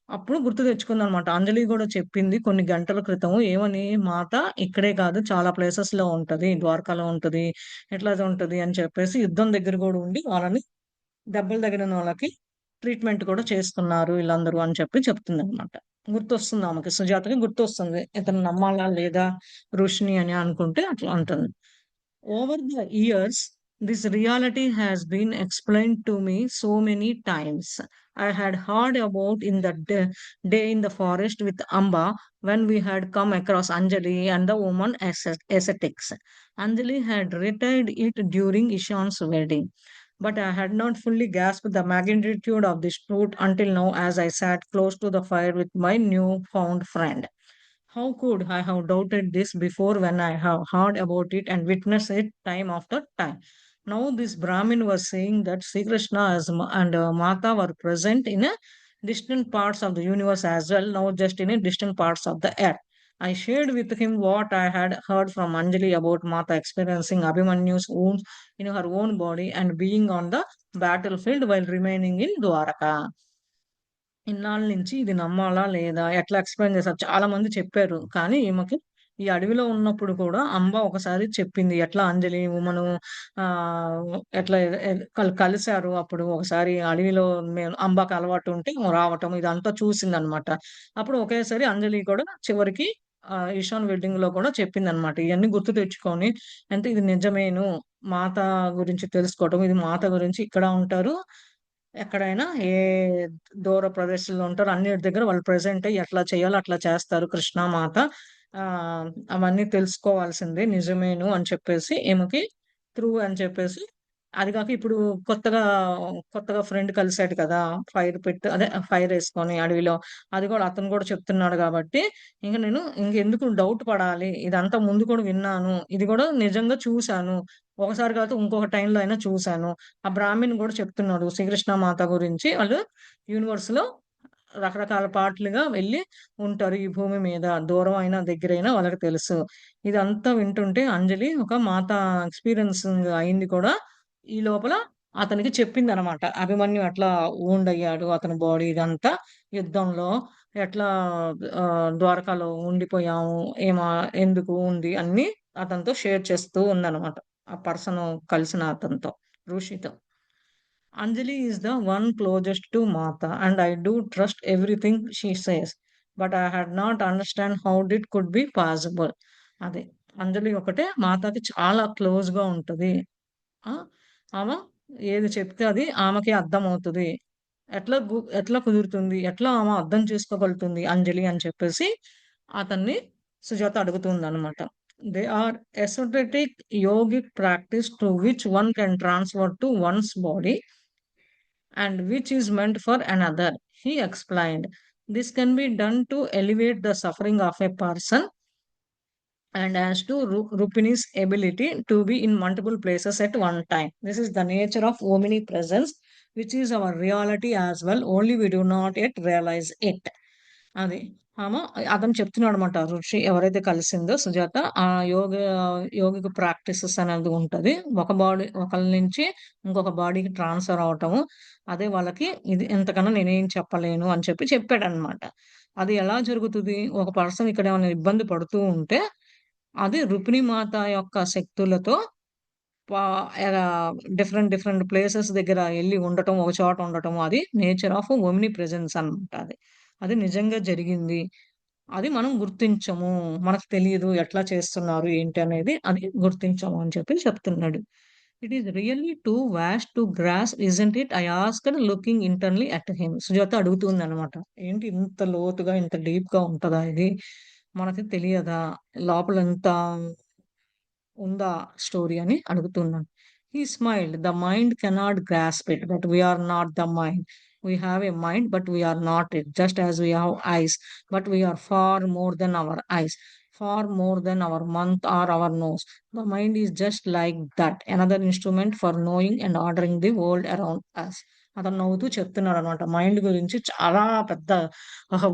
అప్పుడు గుర్తు తెచ్చుకుందనమాట. అంజలి గూడా చెప్పింది కొన్ని గంటల క్రితం ఏమని, "మాత ఇక్కడే కాదు చాలా ప్లేసెస్‌లో ఉంటది. ద్వారకాలో ఉంటది. ఇట్లా ఉంటది" అని చెప్పేసి యుద్ధం దగ్గర గూడా ఉండి వాళ్ళని దెబ్బలు తగిలినోళ్ళకి ట్రీట్‌మెంట్ కూడా చేస్తున్నారు ఈళ్ళందరూ అని చెప్పి చెప్తుందనమాట. గుర్తొస్తుంది ఆమెకి. సుజాతకి గుర్తొస్తుంది. ఇతను నమ్మాలా లేదా ఋషిని అని అనుకుంటే అట్లా అంటుంది. Over the years, this reality has been explained to me so many times. I had heard about in the day in the forest with Amba when we had come across Anjali and the woman ascetics. Anjali had retired it during Ishan's wedding. But I had not fully grasped the magnitude of this truth until now as I sat close to the fire with my newfound friend. How could I have doubted this before when I have heard about it and witnessed it time after time? Now, this Brahmin was saying that Sri Krishna and Mata were present in a distant parts of the universe as well, now just in a distant parts of the earth. I shared with him what I had heard from Anjali about Mata experiencing Abhimanyu's wounds in her own body and being on the battlefield while remaining in Dwaraka. ఇన్నాళ్ళ నుంచి ఇది నమ్మాలా లేదా ఎట్లా explain చేశారు. చాలా మంది చెప్పారు. కానీ ఈమెకి ఈ అడవిలో ఉన్నప్పుడు కూడా అంబ ఒకసారి చెప్పింది. ఎట్లా అంజలి ఉమను ఎట్లా కలిసారు. అప్పుడు ఒకసారి అడవిలో అంబకి అలవాటు ఉంటే రావటం ఇదంతా చూసిందనమాట. అప్పుడు ఒకేసారి అంజలి కూడా చివరికి ఈశాన్ వెడ్డింగ్‌లో కూడా చెప్పిందనమాట. ఇయన్నీ గుర్తు తెచ్చుకొని అంటే ఇది నిజమేను. మాత గురించి తెలుసుకోవటం. ఇది మాత గురించి ఇక్కడ ఉంటారు. ఎక్కడైనా ఏ దూర ప్రదేశాల్లో ఉంటారో అన్నిటి దగ్గర వాళ్ళు ప్రెజెంట్ అయ్యి ఎట్లా చేయాలో అట్లా చేస్తారు కృష్ణామాత. అవన్నీ తెలుసుకోవాల్సిందే నిజమేను అని చెప్పేసి ఈమెకి ట్రూ అని చెప్పేసి అది కాక ఇప్పుడు కొత్తగా ఫ్రెండ్ కలిసాడు కదా! ఫైర్ ఏసుకొని అడవిలో. అది కూడా అతను కూడా చెప్తున్నాడు గాబట్టి, నేను ఇంకెందుకు డౌట్ పడాలి. ఇదంతా ముందు కూడా విన్నాను. ఇది కూడా నిజంగా చూసాను. ఒకసారి కాకపోతే ఇంకొక టైంలో అయినా చూసాను. ఆ బ్రాహ్మణ్ గూడా చెప్తున్నాడు. శ్రీకృష్ణ మాత గురించి వాళ్ళు యూనివర్స్‌లో రకరకాల పార్ట్‌లుగా వెళ్ళి ఉంటారు. ఈ భూమి మీద దూరం అయినా, దగ్గరైనా వాళ్ళకి తెలుసు. ఇదంతా వింటుంటే అంజలి ఒక మాత ఎక్స్‌పీరియన్సింగ్ అయింది కూడా ఈ లోపల అతనికి చెప్పిందనమాట. అభిమన్యు ఎట్లా వూండ్ అయ్యాడు. అతని బాడీ ఇదంతా యుద్ధంలో ఎట్లా ద్వారకాలో ఉండిపోయాము. ఎందుకు ఉంది అన్నీ అతనితో షేర్ చేస్తూ ఉందనమాట. ఆ పర్సన్ కలిసిన అతనితో, ఋషితో. Anjali is the one closest to Mata, and I do trust everything she says. But I had not understand how it could be possible. అదే అంజలి ఒకటే మాతకి చాలా క్లోజ్‌గా ఉంటది. ఆ! ఆమె ఏది చెప్తే అది ఆమెకే అర్థమవుతది. ఎట్లా కుదురుతుంది? ఎట్లా ఆమె అర్థం చేసుకోగలుగుతుంది అంజలి అని చెప్పేసి అతన్ని సుజాత అడుగుతుందనమాట. They are esoteric yogic practice to which one can transfer to one's body and which is meant for another. He explained. This can be done to elevate the suffering of a person and as to Rupini's ability to be in multiple places at one time. This is the nature of omnipresence, which is our reality as well, only we do not yet realize it. అది. ఆమ అతను చెప్తున్నాడనమాట. ఋషి ఎవరైతే కలిసిందో సుజాత, ఆ యోగిక practices అనేది ఉంటది. ఒకళ్ళ నుంచి ఇంకొక బాడీకి ట్రాన్స్‌ఫర్ అవ్వటము. అదే వాళ్ళకి ఇది ఇంతకన్నా నేనేం చెప్పలేను అని చెప్పాడనమాట. అది ఎలా జరుగుతది? ఒక పర్సన్ ఇక్కడ ఏమైనా ఇబ్బంది పడుతూ ఉంటే, అది రుక్మిణి మాత యొక్క శక్తులతో పా డిఫరెంట్ ప్లేసెస్ దగ్గర ఎళ్లి ఉండటం, ఒక చోట ఉండటం అది నేచర్ ఆఫ్ ఓమ్ని ప్రెజెన్స్ అనమాట అది. అది నిజంగా జరిగింది. అది మనం గుర్తించము. మనకు తెలీదు ఎట్లా చేస్తున్నారు, ఏంటి అనేది అది గుర్తించము అని చెప్తున్నాడు. It is really too vast to grasp isn't it? I asked looking internally at him. Sujatha అడుగుతుందనమాట. ఏంటి ఇంత లోతుగా, ఇంత డీప్‌గా ఉంటదా ఇది? మనకి తెలియదా? లోపల ఇంత ఉందా స్టోరీ అని అడుగుతున్నాను. He smiled. The mind cannot grasp it. But we are not the mind. We have a mind, but we are not it. Just as we have eyes, but we are far more than our eyes, far more than our mouth or our nose. The mind is just like that, another instrument for knowing and ordering the world around us. అతను నవ్వుతూ చెప్తున్నాడనమాట. Mind గురించి చాలా పెద్ద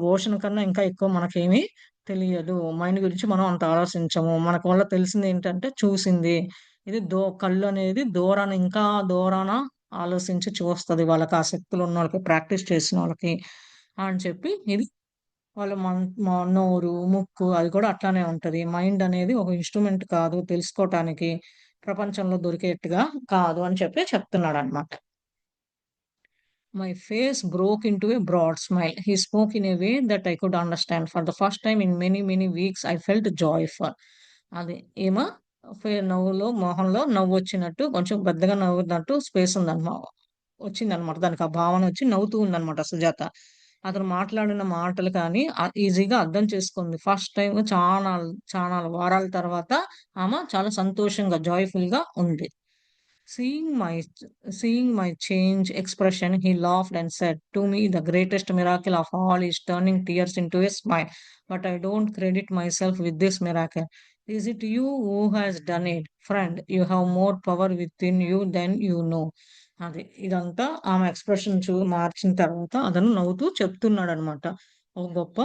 ocean కన్నా ఇంకా ఎక్కువ మనకేమీ తెలియదు. మైండ్ గురించి మనం అంత ఆలోచించము. మనకు వల్ల తెలిసిందేంటంటే చూసింది. ఇది కళ్ళనేది ఇంకా దూరాన ఆలోచించి చూస్తది. వాళ్ళకి ఆ శక్తులున్నోళ్ళకి, ప్రాక్టీస్ చేసినోళ్ళకి అని చెప్పి ఇది వాళ్ళ నోరు, ముక్కు అది కూడా అట్లానే ఉంటది. మైండ్ అనేది ఒక ఇన్‌స్ట్రుమెంట్ కాదు తెలుసుకోటానికి. ప్రపంచంలో దొరికేట్టుగా కాదు అని చెప్తున్నాడనమాట. My face broke into a broad smile. He spoke in a way that I could understand. For the first time in many weeks, I felt joyful. అది ఈమె మొహంలో నవ్వొచ్చినట్టు కొంచెం పెద్దగా నవ్వుతున్నట్టు స్పేస్ వచ్చిందనమాట. దానికి ఆ భావన వచ్చి నవ్వుతూ ఉందనమాట సుజాత. అతను మాట్లాడిన మాటలు కానీ ఈజీగా అర్థం చేసుకుంది. ఫస్ట్ టైమ్ చానా వారాల తర్వాత ఆమె చాలా సంతోషంగా, జాయ్‌ఫుల్‌గా ఉంది. Seeing my seeing my change expression, he laughed and said, "To me, the greatest miracle of all is turning tears into a smile. But I don't credit myself with this miracle. Is it you who has done it? Friend, you have more power within you than you know." అది. ఇదంతా ఆమె expression మార్చిన తర్వాత అతను నవ్వుతూ చెప్తున్నాడనమాట. ఒక గొప్ప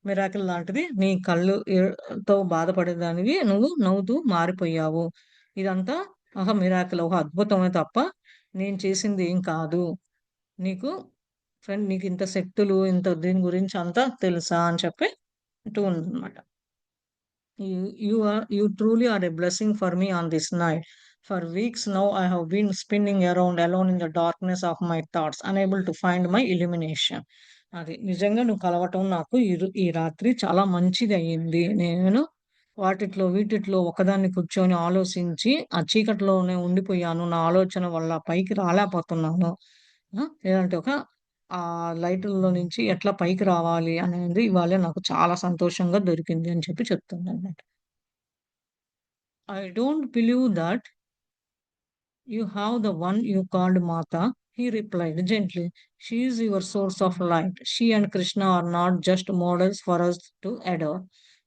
miracle లాంటిది. నీ కళ్ళు తో బాధపడేదానివి నువ్వు నవ్వుతూ మారిపోయావు. ఇదంతా ఒక మిరాకిల్, ఒక అద్భుతమే తప్ప నేను చేసింది ఏం కాదు. నీకు నీకింత శక్తులు, ఇంత దీని గురించి అంతా తెలుసా అని చెప్పి అంటూ ఉందన్నమాట. You truly are a blessing for me on this night. For weeks now, I have been spinning around alone in the darkness of my thoughts, unable to find my illumination. అది నిజంగా నువ్వు కలవటం నాకు ఈ రాత్రి చాలా మంచిది అయ్యింది. నేను వాటిట్లో వీటిట్లో ఒకదాన్ని కూర్చొని ఆలోచించి ఆ చీకటిలోనే ఉండిపోయాను. నా ఆలోచన వల్ల పైకి రాలేకపోతున్నాను. లేదంటే ఆ లైటుల్లో నుంచి ఎట్లా పైకి రావాలి అనేది ఇవాళ నాకు చాలా సంతోషంగా దొరికింది అని చెప్పి చెప్తుందన్నమాట. I don't believe that you have the one you called Mata, he replied gently. She is your source of light. She and Krishna are not just models for us to adore.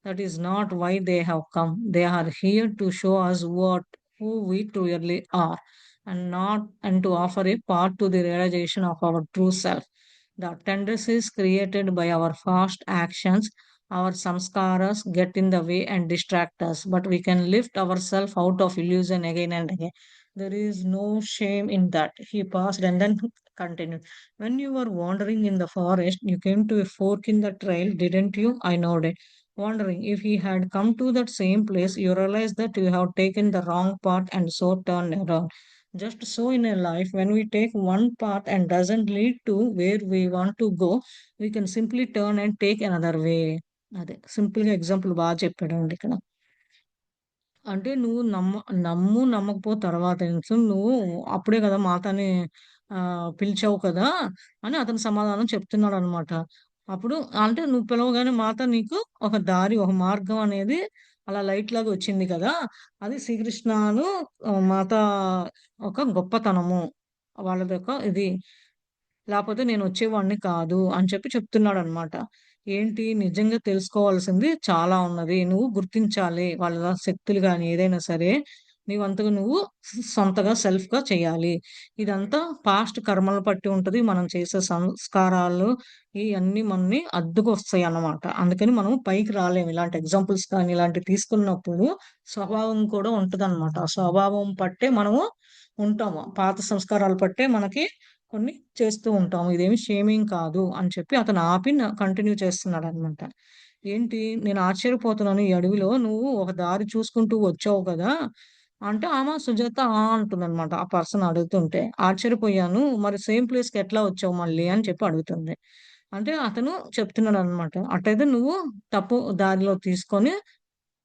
That is not why they have come. They are here to show us who we truly are, and to offer a path to the realization of our true self. The tendencies created by our past actions, our samskaras get in the way and distract us, but we can lift ourselves out of illusion again and again. There is no shame in that. He paused and then continued. When you were wandering in the forest, you came to a fork in the trail, didn't you? I nodded. Wondering if he had come to that same place, you realized that you have taken the wrong path and so turned around. Just so in a life, when we take one path and doesn't lead to where we want to go, we can simply turn and take another way. అదే simple గా example బాగా చెప్పాడండి ఇక్కడ. అంటే నువ్వు నమ్ము నమ్మకపో తర్వాత నిమిషం నువ్వు అప్పుడే కదా మాతని పిలిచావు కదా అని అతను సమాధానం చెప్తున్నాడనమాట. అప్పుడు అంటే నువ్వు పిలవగానే మాత నీకు ఒక దారి, ఒక మార్గం అనేది అలా లైట్ లాగా వచ్చింది కదా! అది శ్రీకృష్ణను మాత ఒక గొప్పతనము. వాళ్ళదొక ఇది. లేపోతే నేనొచ్చేవాడిని కాదు అని చెప్పి చెప్తున్నాడనమాట. ఏంటి నిజంగా తెలుసుకోవాల్సింది చాలా ఉన్నది. నువ్వు గుర్తించాలి. వాళ్ళ శక్తులు గాని ఏదైనా సరే నీవంతకు నువ్వు సొంతగా సెల్ఫ్‌గా చేయాలి. ఇదంతా పాస్ట్ కర్మలను బట్టి ఉంటది. మనం చేసే సంస్కారాలు ఇయన్నీ మనని అడ్డుకొస్తాయన్నమాట. అందుకని మనం పైకి రాలేము. ఇలాంటి ఎగ్జాంపుల్స్ కానీ ఇలాంటివి తీసుకున్నప్పుడు స్వభావం కూడా ఉంటదనమాట. ఆ స్వభావం పట్టే మనము ఉంటాము. పాత సంస్కారాలు పట్టే మనకి కొన్ని చేస్తూ ఉంటాము. ఇదేమి షేమింగ్ కాదు అని చెప్పి అతను ఆపి కంటిన్యూ చేస్తున్నాడనమాట. ఏంటి నేను ఆశ్చర్యపోతున్నాను. ఈ అడవిలో నువ్వు ఒక దారి చూసుకుంటూ వచ్చావు కదా! అంటే ఆమె సుజాత అంటుందనమాట. ఆ పర్సన్ అడుగుతుంటే. ఆశ్చర్యపోయాను. మరి సేమ్ ప్లేస్‌కి ఎట్లా వచ్చావు మళ్ళీ అని చెప్పి అడుగుతుంది. అంటే అతను చెప్తున్నాడనమాట. అట్టయితే నువ్వు తప్పు దారిలో తీసుకొని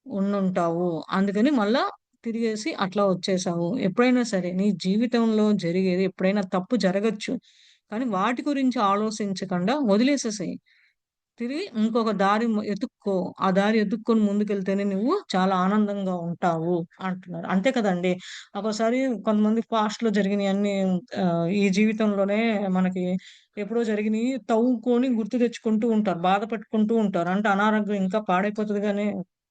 ఉండుంటావు. అందుకని మళ్ళా తిరిగేసి అట్లా వచ్చేసావు. ఎప్పుడైనా సరే నీ జీవితంలో జరిగేది ఎప్పుడైనా తప్పు జరగొచ్చు. కానీ వాటి గురించి ఆలోచించకుండా వదిలేసేసేయి. తిరిగి ఇంకొక దారి ఎతుక్కో. ఆ దారి ఎతుక్కొని ముందుకెళ్తేనే నువ్వు చాలా ఆనందంగా ఉంటావు అంటున్నారు. అంతే కదండీ! ఒక్కోసారి కొంతమంది పాస్ట్‌లో జరిగినయన్నీ ఈ జీవితంలోనే మనకి ఎప్పుడో జరిగినయి తవ్వుకొని గుర్తు తెచ్చుకుంటూ ఉంటారు. బాధ పెట్టుకుంటూ ఉంటారు. అంటే అనారోగ్యం ఇంకా పాడైపోతది గానీ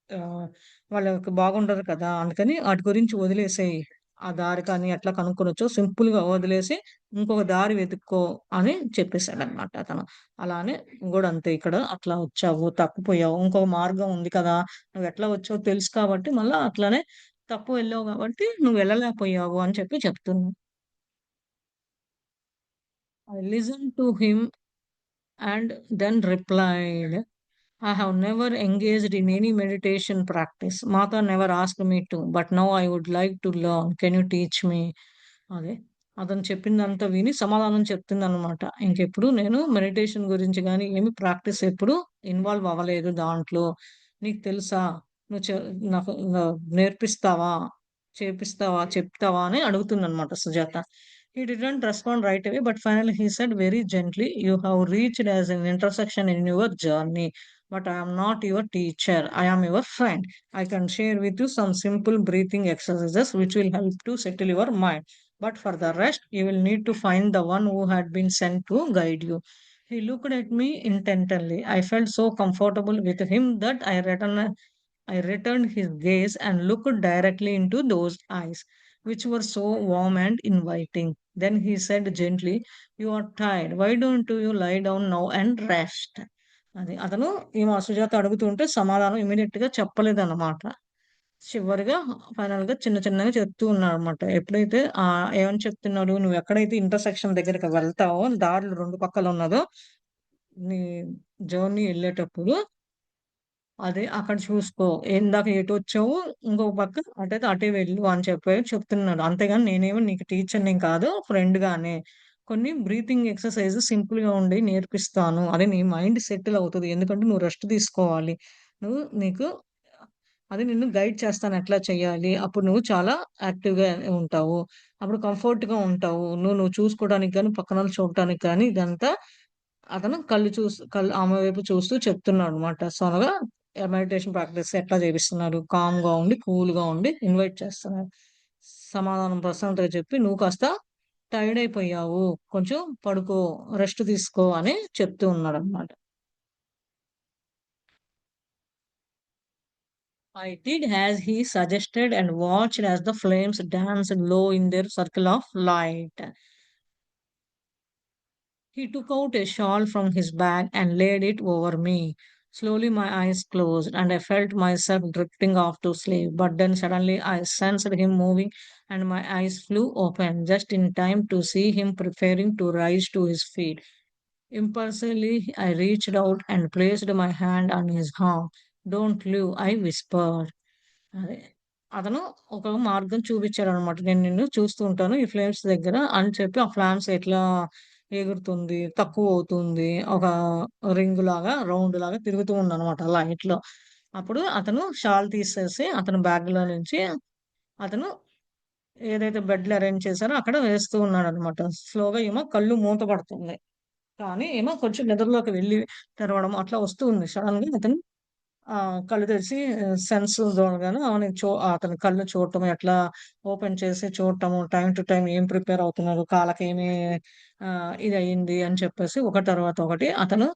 ఆహ్, వాళ్ళకి బాగుండదు కదా! అందుకని ఆటి గురించి వదిలేసేయి. ఆ దారి కానీ ఎట్లా కనుక్కొనొచ్చో సింపుల్‌గా వదిలేసి ఇంకొక దారి వెతుక్కో అని చెప్పేసాడన్నమాట అతను. అలానే నువ్వు గూడా అంతే ఇక్కడ అట్లా వచ్చావు, తప్పిపోయావు. ఇంకో మార్గం ఉంది కదా! నువ్వెట్లా వచ్చావో తెలుసు కాబట్టి మళ్ళా అట్లనే తప్పు వెళ్ళావు గాబట్టి నువ్వు వెళ్ళలేకపోయావు అని చెప్పి చెప్తుంది. I listened to him and then replied, I have never engaged in any meditation practice. Mata never asked me to, but now I would like to learn. Can you teach me? అదే. అతను చెప్పిందంతా విని సమాధానం చెప్తుందనమాట. ఇంకెప్పుడు నేను meditation గురించి గాని, ఏమి ప్రాక్టీస్ ఎప్పుడు ఇన్వాల్వ్ అవ్వలేదు దాంట్లో. నీకు తెలుసా? నువ్వు నాకు నేర్పిస్తావా? చేపిస్తావా? చెప్తావా? అని అడుగుతుందనమాట Sujatha. He didn't respond right away, but finally he said very gently, you have reached as an intersection in your journey. But I am not your teacher. I am your friend. I can share with you some simple breathing exercises which will help to settle your mind. But for the rest, you will need to find the one who had been sent to guide you. He looked at me intently. I felt so comfortable with him that I returned his gaze and looked directly into those eyes, which were so warm and inviting. Then he said gently, you are tired. Why don't you lie down now and rest? అది. అతను ఈమె సుజాత అడుగుతుంటే సమాధానం ఇమ్మీడియేట్‌గా చెప్పలేదన్నమాట. చివరిగా ఫైనల్‌గా చిన్న చిన్నగా చెప్తూ ఉన్నాడన్నమాట. ఎప్పుడైతే ఏమని చెప్తున్నాడు, "నువ్వెక్కడైతే ఇంటర్సెక్షన్ దగ్గరకి వెళ్తావో, దారులు 2 పక్కల ఉన్నదో, నీ జర్నీ ఎళ్ళేటప్పుడు అదే అక్కడ చూసుకో. ఇందాక ఎటొచ్చావో ఇంకో పక్క అటైతే అటే వెళ్ళు" అని చెప్తున్నాడు. అంతేగాని నేనేమో నీకు టీచర్‌నేం కాదు, ఫ్రెండ్‌గానే. కొన్ని బ్రీతింగ్ ఎక్సర్‌సైజెస్ సింపుల్‌గా ఉండేయి నేర్పిస్తాను. అదే నీ మైండ్ సెటిల్ అవుతది. ఎందుకంటే నువ్వు రెస్ట్ తీసుకోవాలి. నీకు అది నిన్ను గైడ్ చేస్తాను ఎట్లా చేయాలి. అప్పుడు నువ్వు చాలా యాక్టివ్‌గా ఉంటావు. అప్పుడు కంఫర్ట్‌గా ఉంటావు. నువ్వు చూసుకోవడానికి గాని, పక్కనోళ్ళు చూడటానికి గాని ఇదంతా అతను కళ్ళు ఆమె వైపు చూస్తూ చెప్తున్నాడనమాట. సో, అలాగా మెడిటేషన్ ప్రాక్టీస్ ఎట్లా చేపిస్తున్నారు. కామ్‌గా ఉండి, కూల్‌గా ఉండి ఇన్వైట్ చేస్తున్నారు. సమాధానం ప్రశాంతగా చెప్పి, "నువ్వు కాస్త టైర్డ్ అయిపోయావు. కొంచెం పడుకో, రెస్ట్ తీసుకో" అని చెప్తూ ఉన్నాడనమాట. I did as he suggested and watched as the flames danced low in their circle of light. He took out a shawl from his bag and laid it over me. Slowly, my eyes closed, and I felt myself drifting off to sleep. But then suddenly, I sensed him moving, and my eyes flew open just in time to see him preparing to rise to his feet. Impulsively, I reached out and placed my hand on his arm. "Don't leave," I whispered. అదే. అతను ఒక మార్గం చూపిచ్చాడనమాట. నేను నిన్ను చూస్తూ ఉంటాను ఈ flames దగ్గర అని చెప్పి, ఆ ఫ్లామ్స్ ఎట్లా ఎగురుతుంది, తక్కువవుతుంది. ఒక రింగ్‌లాగా, రౌండ్‌లాగా తిరుగుతూ ఉందనమాట లైట్‌లో. అప్పుడు అతను షాల్ తీసేసి అతని బ్యాగ్‌లో నుంచి అతను ఏదైతే బెడ్‌లో అరేంజ్ చేశారో అక్కడ వేస్తూ ఉన్నాడనమాట. స్లోగా ఏమో కళ్ళు మూత పడుతుంది. కానీ ఏమో కొంచెం నిద్రలోకి వెళ్లి తెరవడం అట్లా వస్తూ ఉంది. సడెన్‌గా అతను కళ్ళు తెరిసి సెన్స్ చూడగానే అతని కళ్ళు చూడటం ఎట్లా ఓపెన్ చేసి చూడటము, టైమ్ టు టైమ్ ఏం ప్రిపేర్ అవుతున్నారు, కాళ్ళకేమి ఇదయింది అని చెప్పేసి ఒకటి తర్వాత ఒకటి అతను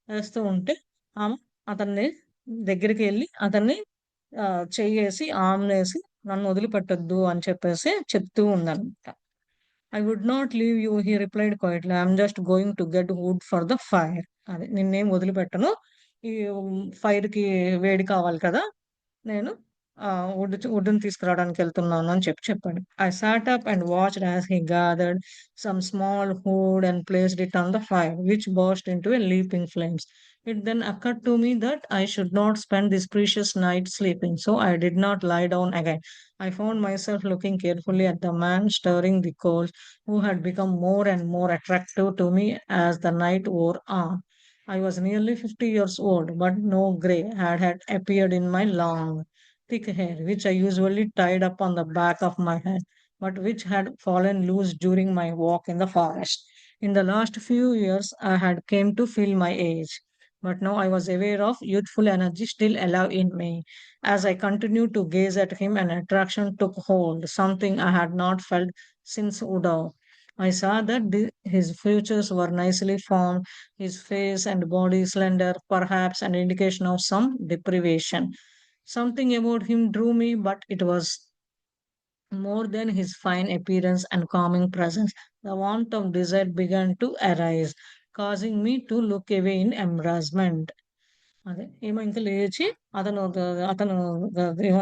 వేస్తూ ఉంటే, ఆమె అతన్ని దగ్గరికి ఎళ్లి అతన్ని చెయ్యేసి, ఆమునేసి "నన్ను వదిలిపెట్టొద్దు" అని చెప్పేసి చెప్తూ ఉందనమాట. "I would not leave you" he replied quietly. "I am just going to get wood for the fire." అది. నిన్నేం వదిలిపెట్టను. ఈ ఫైర్‌కి వేడి కావాలి కదా! నేను వుడ్‌ని తీసుకురావడానికెళ్తున్నాను అని చెప్పాడు. I sat up and watched as he gathered some small wood and placed it on the fire, which burst into a leaping flames. It then occurred to me that I should not spend this precious night sleeping, so I did not lie down again. I found myself looking carefully at the man stirring the coals, who had become more and more attractive to me as the night wore on. I was nearly 50 years old, but no grey had appeared in my long, thick hair, which I usually tied up on the back of my head, but which had fallen loose during my walk in the forest. In the last few years, I had come to feel my age, but now I was aware of youthful energy still alive in me. As I continued to gaze at him, an attraction took hold, something I had not felt since Udo. I saw that his features were nicely formed, his face and body slender, perhaps an indication of some deprivation. Something about him drew me, but it was more than his fine appearance and calming presence. The want of desire began to arise, causing me to look away in embarrassment. అదే. ఈమె ఇంక లేచి అతను the అతను the ఏమో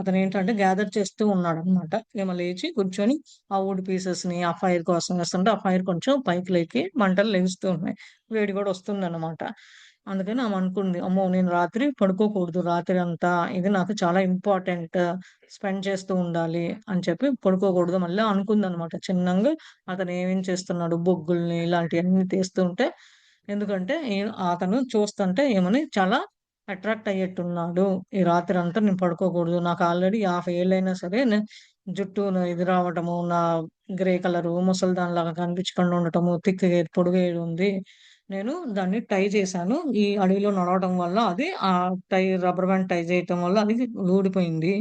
అతనేంటంటే gather చేస్తూ ఉన్నాడనమాట. ఈమె లేచి కూర్చొని ఆ వుడ్ పీసెస్‌ని ఆ ఫైర్ కోసం వేస్తుంటే, ఆ ఫైర్ కొంచెం పైకి లేకి మంటలు లెగుస్తూ ఉన్నాయి. వేడి గూడా వస్తుందనమాట. అందుకని ఆమె అనుకుంది, అమ్మో! నేను రాత్రి పడుకోకూడదు రాత్రి అంతా. ఇది నాకు చాలా ఇంపార్టెంట్. స్పెండ్ చేస్తూ ఉండాలి అని చెప్పి పడుకోకూడదు మళ్ళా అనుకుందనమాట. చిన్నంగా అతను ఏమేం చేస్తున్నాడు, బొగ్గుల్ని ఇలాంటియన్నీ తీస్తూ ఉంటే ఎందుకంటే అతను చూస్తుంటే ఈమెని చాలా అట్రాక్ట్ అయ్యేట్టున్నాడు. ఈ రాత్రంతా నేను పడుకోకూడదు. నాకు ఆల్రెడీ 50 ఏళ్ళైనా సరే జుట్టు ఇది రావటము, నా గ్రే కలరు ముసలిదానిలాగా కనిపించకుండా ఉండటము, థిక్ హెయిర్ పొడుగు హెయిర్ ఉంది. నేను దాన్ని టై చేశాను. ఈ అడవిలో నడవటం వల్ల అది రబ్బర్ బ్యాండ్ టై చేయటం వల్ల అది ఊడిపోయింది.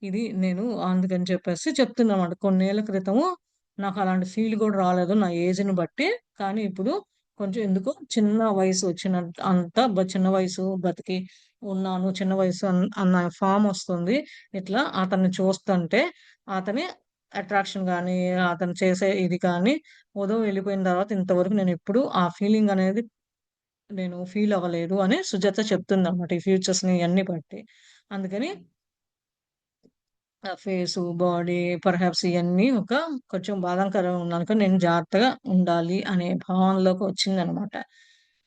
ఇది నేను అందుకని చెప్పేసి చెప్తుందనమాట. కొన్నేళ్ల క్రితము నాకలాంటి ఫీల్ గూడా రాలేదు నా ఏజ్‌ని బట్టి. కానీ ఇప్పుడు కొంచెం ఎందుకో చిన్న వయసు వచ్చినంత చిన్న వయసు బతికి ఉన్నాను. చిన్న వయసు అన్న ఫామొస్తుంది. ఇట్లా అతన్ని చూస్తుంటే అతని అట్రాక్షన్ గాని, అతను చేసే ఇది కానీ వధువు వెళ్ళిపోయిన తర్వాత ఇంతవరకు నేనెప్పుడు ఆ ఫీలింగ్ అనేది నేను ఫీల్ అవ్వలేదు అని సుజాత చెప్తుందనమాట. ఈ ఫీచర్స్‌ని ఇయన్నీ బట్టి. అందుకని ఫేసు, బాడీ పర్‌హాప్స్ ఇయన్నీ కొంచెం బాధాకరంగా ఉన్నాక నేను జాగ్రత్తగా ఉండాలి అనే భావనలోకి వచ్చిందనమాట.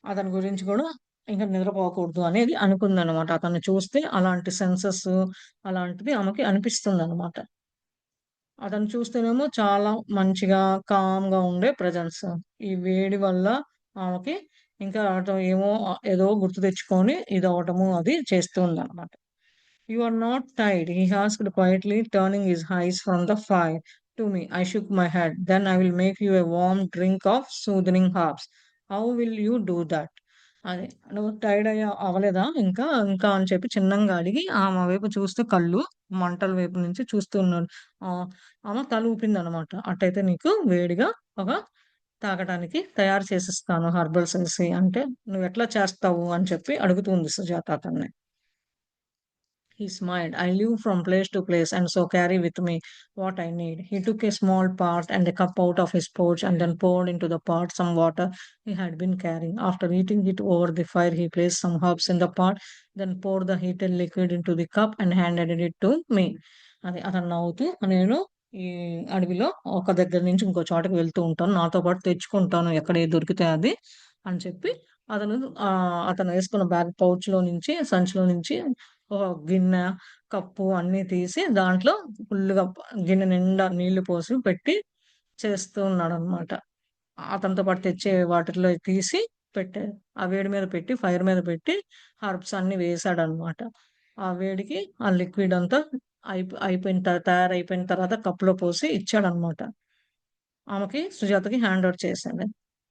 అతని గురించి కూడా ఇంక నిద్రపోకూడదు అనేది అనుకుందనమాట. అతన్ని చూస్తే అలాంటి సెన్సెస్ అలాంటిది ఆమెకి అనిపిస్తుందనమాట. అతన్ని చూస్తేనేమో చాలా మంచిగా, కామ్‌గా ఉండే ప్రెజెన్స్. ఈ వేడి వల్ల ఆమెకి ఇంకా అటు ఏమో ఏదో గుర్తు తెచ్చుకొని ఇదవ్వటము అది చేస్తుందనమాట. "You are not tired?" he asked quietly, turning his eyes from the fire to me. I shook my head. "Then I will make you a warm drink of soothing herbs. How will you do that?" అది. "నువ్వు tired అవ్వలేదా ఇంకా?" ఇంకా అని చెప్పి చిన్నంగా అడిగి ఆమె వైపు చూస్తూ కళ్ళు మంటల వైపు నుంచి చూస్తూ ఉన్నాడు. ఆహ్, ఆమె తల ఊపిందనమాట. "అట్టయితే నీకు వేడిగా ఒక తాగటానికి తయారు చేసిస్తాను హెర్బల్స్ ఏసి" అంటే, "నువ్వెట్లా చేస్తావు?" అని చెప్పి అడుగుతుంది సుజాత అతన్ని. He smiled. "I live from place to place and so carry with me what I need." He took a small pot and a cup out of his pouch and then poured into the pot some water he had been carrying. After heating it over the fire, he placed some herbs in the pot, then poured the heated liquid into the cup and handed it to me. అది అతను నవ్వుతూ, "నేను ఈ అడవిలో ఒక దగ్గర నుంచి ఇంకో చోటకి వెళ్తూ ఉంటాను. నాతో పాటు తెచ్చుకుంటాను ఎక్కడ ఏది దొరికితే అది" అని చెప్పి అతను అతను వేసుకున్న బ్యాగ్ పౌచ్‌లో నుంచి సంచిలో నుంచి ఒక గిన్నె, కప్పు అన్నీ తీసి దాంట్లో ఫుల్లుగా గిన్నె నిండా నీళ్లు పోసి పెట్టి చేస్తూ ఉన్నాడనమాట. అతనితో పాటు తెచ్చే వాటిల్లో తీసి పెట్టాడు. ఆ వేడి మీద పెట్టి, ఫైర్ మీద పెట్టి హెర్బ్స్ అన్నీ వేశాడనమాట. ఆ వేడికి ఆ లిక్విడ్ అంతా అయిపోయిన తయారైపోయిన తర్వాత కప్‌లో పోసి ఇచ్చాడనమాట. ఆమెకి సుజాతకి హ్యాండ్ ఓవర్ చేశాను.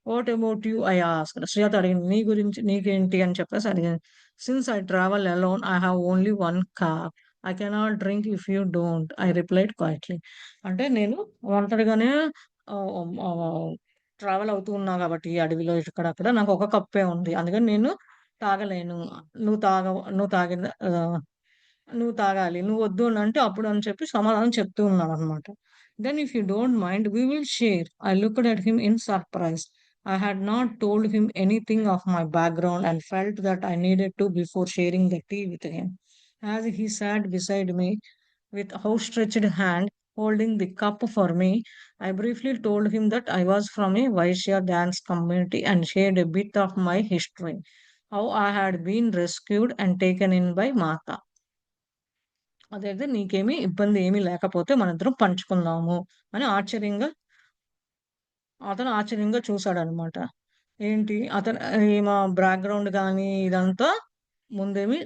What about you? I asked. Sujatha అడిగింది. నీ గురించి నీకేంటి అని చెప్పేసి అడిగాను. Since I travel alone I have only one cup. I cannot drink if you don't. I replied quietly. అంటే నేను ఒంటరిగానే ఆహ్, ఆహ్, ట్రావెల్ అవుతూ ఉన్నా కాబట్టి ఈ అడవిలో ఇక్కడ అక్కడ నాకు ఒక కప్పే ఉంది. అందుకని నేను తాగలేను. నువ్వు తాగిన నువ్వు తాగాలి. నువ్వొద్దు అనంటే అప్పుడు అని చెప్పి సమాధానం చెప్తూ ఉన్నాననమాట. "Then if you don't mind we will share." I looked at him in surprise. I had not told him anything of my background and felt that I needed to before sharing the tea with him. As he sat beside me with outstretched hand holding the cup for me, I briefly told him that I was from a Vaishya dance community and shared a bit of my history, how I had been rescued and taken in by Mata. అదైతే నీకేమి ఇబ్బంది ఏమీ లేకపోతే మనిద్దరం పంచుకుందాము అని అతను ఆశ్చర్యంగా చూసాడనమాట. ఏంటి అతను ఈమె బ్యాక్‌గ్రౌండ్ గాని ఇదంతా ముందేమి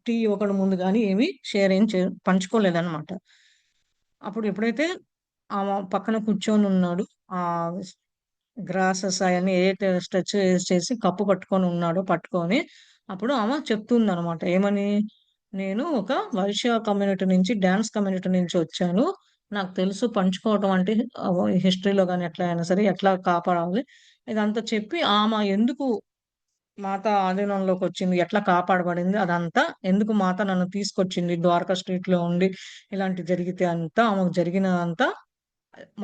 టీ ఇవ్వకుండా ముందు గాని ఏమి షేర్ ఏం చే పంచుకోలేదనమాట. అప్పుడు ఎప్పుడైతే ఆమె పక్కన కూర్చొనున్నాడు. ఆహ్, గ్రాసెస్ అయన్నీ ఏదైతే స్ట్రెచ్ చేసి కప్పు పట్టుకొని, అప్పుడు ఆమె చెప్తుందనమాట. ఏమని? "నేను ఒక వైశ్య కమ్యూనిటీ నుంచి, డాన్స్ కమ్యూనిటీ నుంచి వచ్చాను. నాకు తెలుసు పంచుకోవటం అంటే హిస్టరీలో గాని ఎట్లా అయినా సరే ఎట్లా కాపాడాలి." ఇదంతా చెప్పి ఆమె ఎందుకు మాత ఆధీనంలోకొచ్చింది, ఎట్లా కాపాడబడింది అదంతా, ఎందుకు మాత నన్ను తీసుకొచ్చింది ద్వారకా స్ట్రీట్‌లో ఉండి ఇలాంటివి జరిగితే అంతా ఆమెకు జరిగినదంతా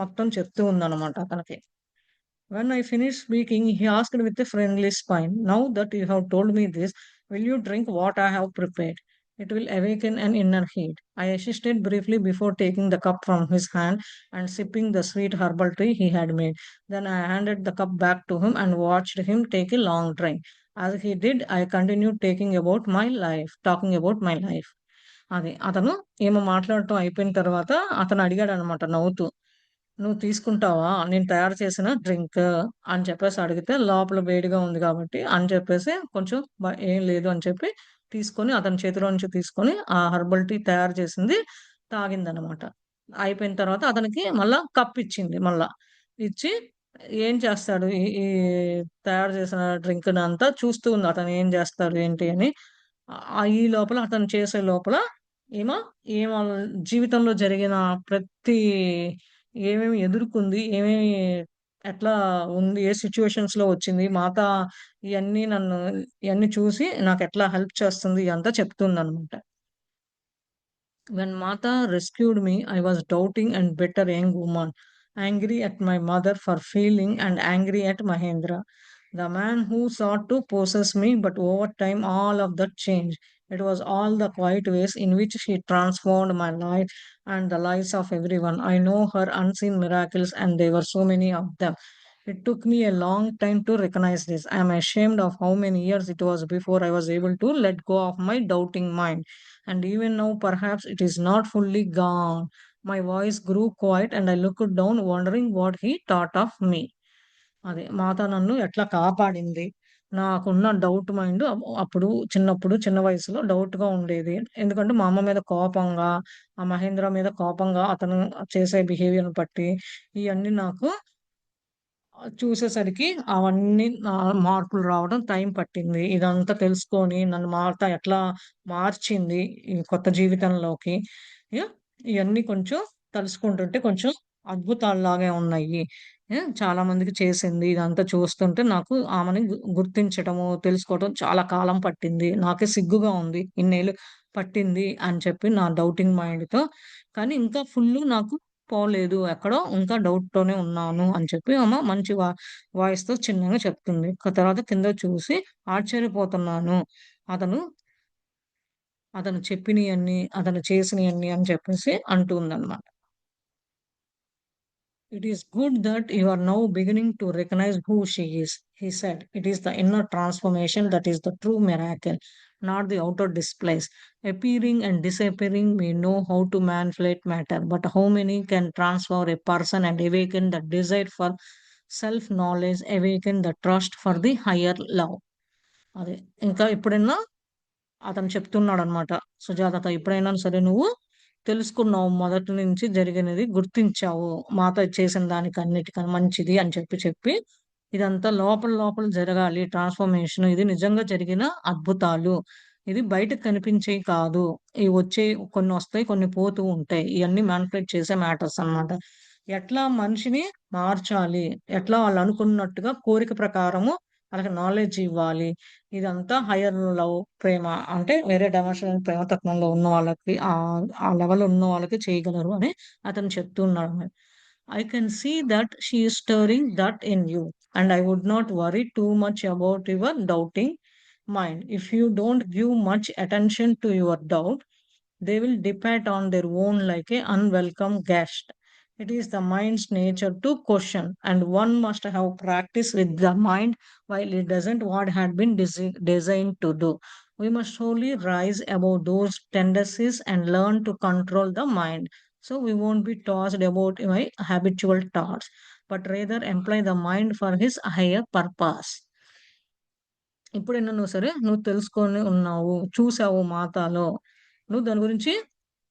మొత్తం చెప్తూ ఉందనమాట అతనికి. When I finished speaking, he asked with a friendly smile, "Now that you have told me this, will you drink what I have prepared? It will awaken an inner heat." I assisted briefly before taking the cup from his hand and sipping the sweet herbal tea he had made. Then I handed the cup back to him and watched him take a long drink. As he did, I continued talking about my life. అది. అతను ఈమె మాట్లాడటం అయిపోయిన తర్వాత అతను అడిగాడనమాట నవ్వుతూ. "నువ్వు తీసుకుంటావా? నేను తయారు చేసిన డ్రింక్" అని చెప్పేసి అడిగితే, లోపల వేడిగా ఉంది కాబట్టి అని చెప్పేసి కొంచెం "ఏం లేదు" అని చెప్పి తీసుకొని అతని చేతిలో నుంచి తీసుకొని ఆ హెర్బల్ టీ తయారు చేసింది తాగిందనమాట. అయిపోయిన తర్వాత అతనికి మళ్ళా కప్ ఇచ్చింది మళ్ళా. ఇచ్చి ఏం చేస్తాడు ఈ ఈ తయారు చేసిన డ్రింక్‌నంతా చూస్తూ ఉంది. అతను ఏం చేస్తాడు ఏంటి అని. ఈ లోపల అతను చేసే లోపల ఈమె ఈమె జీవితంలో జరిగిన ప్రతి ఏమేమి ఎదుర్కొంది, ఎట్లా ఉంది, ఏ సిట్యుయేషన్స్‌లో వచ్చింది, మాత ఇయన్నీ చూసి నాకెట్లా హెల్ప్ చేస్తుంది ఇదంతా చెప్తుందనమాట. When Mata rescued me, I was doubting and bitter young woman, angry at my mother for failing and angry at Mahendra. The man who sought to possess me, but over time all of that changed. It was all the quiet ways in which she transformed my life and the lives of everyone. I know her unseen miracles, and there were so many of them. It took me a long time to recognize this. I am ashamed of how many years it was before I was able to let go of my doubting mind. And even now, perhaps it is not fully gone. My voice grew quiet, and I looked down, wondering what he thought of me. అదే మాత నన్ను ఎట్లా కాపాడింది. నాకున్న doubt mind అప్పుడు చిన్నప్పుడు చిన్న వయసులో డౌట్‌గా ఉండేది. ఎందుకంటే మా అమ్మ మీద కోపంగా, ఆ మహేంద్ర మీద కోపంగా అతను చేసే బిహేవియర్‌ని బట్టి ఇయన్నీ నాకు చూసేసరికి అవన్నీ మార్పులు రావడం టైం పట్టింది. ఇదంతా తెలుసుకొని నన్ను మాత ఎట్లా మార్చింది ఈ కొత్త జీవితంలోకి. యాహ్! ఇయన్నీ కొంచెం తలుసుకుంటుంటే కొంచెం అద్భుతాల్లాగే ఉన్నాయి. చాలా మందికి చేసింది. ఇదంతా చూస్తుంటే నాకు ఆమెని గుర్తించటము, తెలుసుకోవటం చాలా కాలం పట్టింది. నాకే సిగ్గుగా ఉంది. ఇన్నేళ్ళు పట్టింది అని చెప్పి నా డౌటింగ్ మైండ్‌తో. కానీ ఇంకా ఫుల్లు నాకు పోలేదు. ఎక్కడో ఇంకా డౌట్‌తోనే ఉన్నాను అని చెప్పి ఆమె మంచి వాయిస్‌తో చిన్నగా చెప్తుంది. తర్వాత కింద చూసి ఆశ్చర్యపోతున్నాను. అతను, అతను చెప్పినయన్నీ, అతను చేసినయన్నీ అని చెప్పేసి అంటుందన్నమాట. "It is good that you are now beginning to recognize who she is," he said. "It is the inner transformation that is the true miracle, not the outer displays. Appearing and disappearing may know how to manipulate matter, but how many can transform a person and awaken the desire for self knowledge, awaken the trust for the higher love." అదే. ఇంకా ఎప్పుడైనా అతను చెప్తున్నాడనమాట. "సుజాతతో ఎప్పుడైనా సరే నువ్వు తెలుసుకున్నావు. మొదటి నుంచి జరిగినది గుర్తించావు. మాతో చేసిన దానికన్నిటికన్నా మంచిది" అని చెప్పి ఇదంతా లోపల లోపల జరగాలి ట్రాన్స్‌ఫర్మేషన్. ఇది నిజంగా జరిగిన అద్భుతాలు. ఇది బయటకు కనిపించేయి కాదు. ఇవి వచ్చేయి కొన్నొస్తాయి, కొన్ని పోతూ ఉంటాయి. ఇయన్నీ మ్యానిపులేట్ చేసే మ్యాటర్స్ అన్నమాట. ఎట్లా మనిషిని మార్చాలి, ఎట్లా వాళ్ళనుకున్నట్టుగా కోరిక ప్రకారము వాళ్ళకి నాలెడ్జ్ ఇవ్వాలి. ఇదంతా హైయర్ లవ్ ప్రేమ అంటే వేరే డైమెన్షనల్ ప్రేమ తత్వంలో ఉన్న వాళ్ళకి ఆ లెవెల్‌లో ఉన్న వాళ్ళకి చేయగలరు అని అతను చెప్తున్నాడు. I can see that she is stirring that in you, and I would not worry too much about your doubting mind. If you don't give much attention to your doubt, they will depart on their own like a unwelcome guest. It is the mind's nature to question, and one must have practice with the mind while it doesn't what had been designed to do. We must slowly rise above those tendencies and learn to control the mind. So we won't be tossed about by habitual thoughts, but rather employ the mind for his higher purpose. ఇప్పుడైనా నువ్వు సరే, నువ్వు తెలుసుకొని ఉన్నావు, చూసావు మాతాలో. నువ్వు దాని గురించి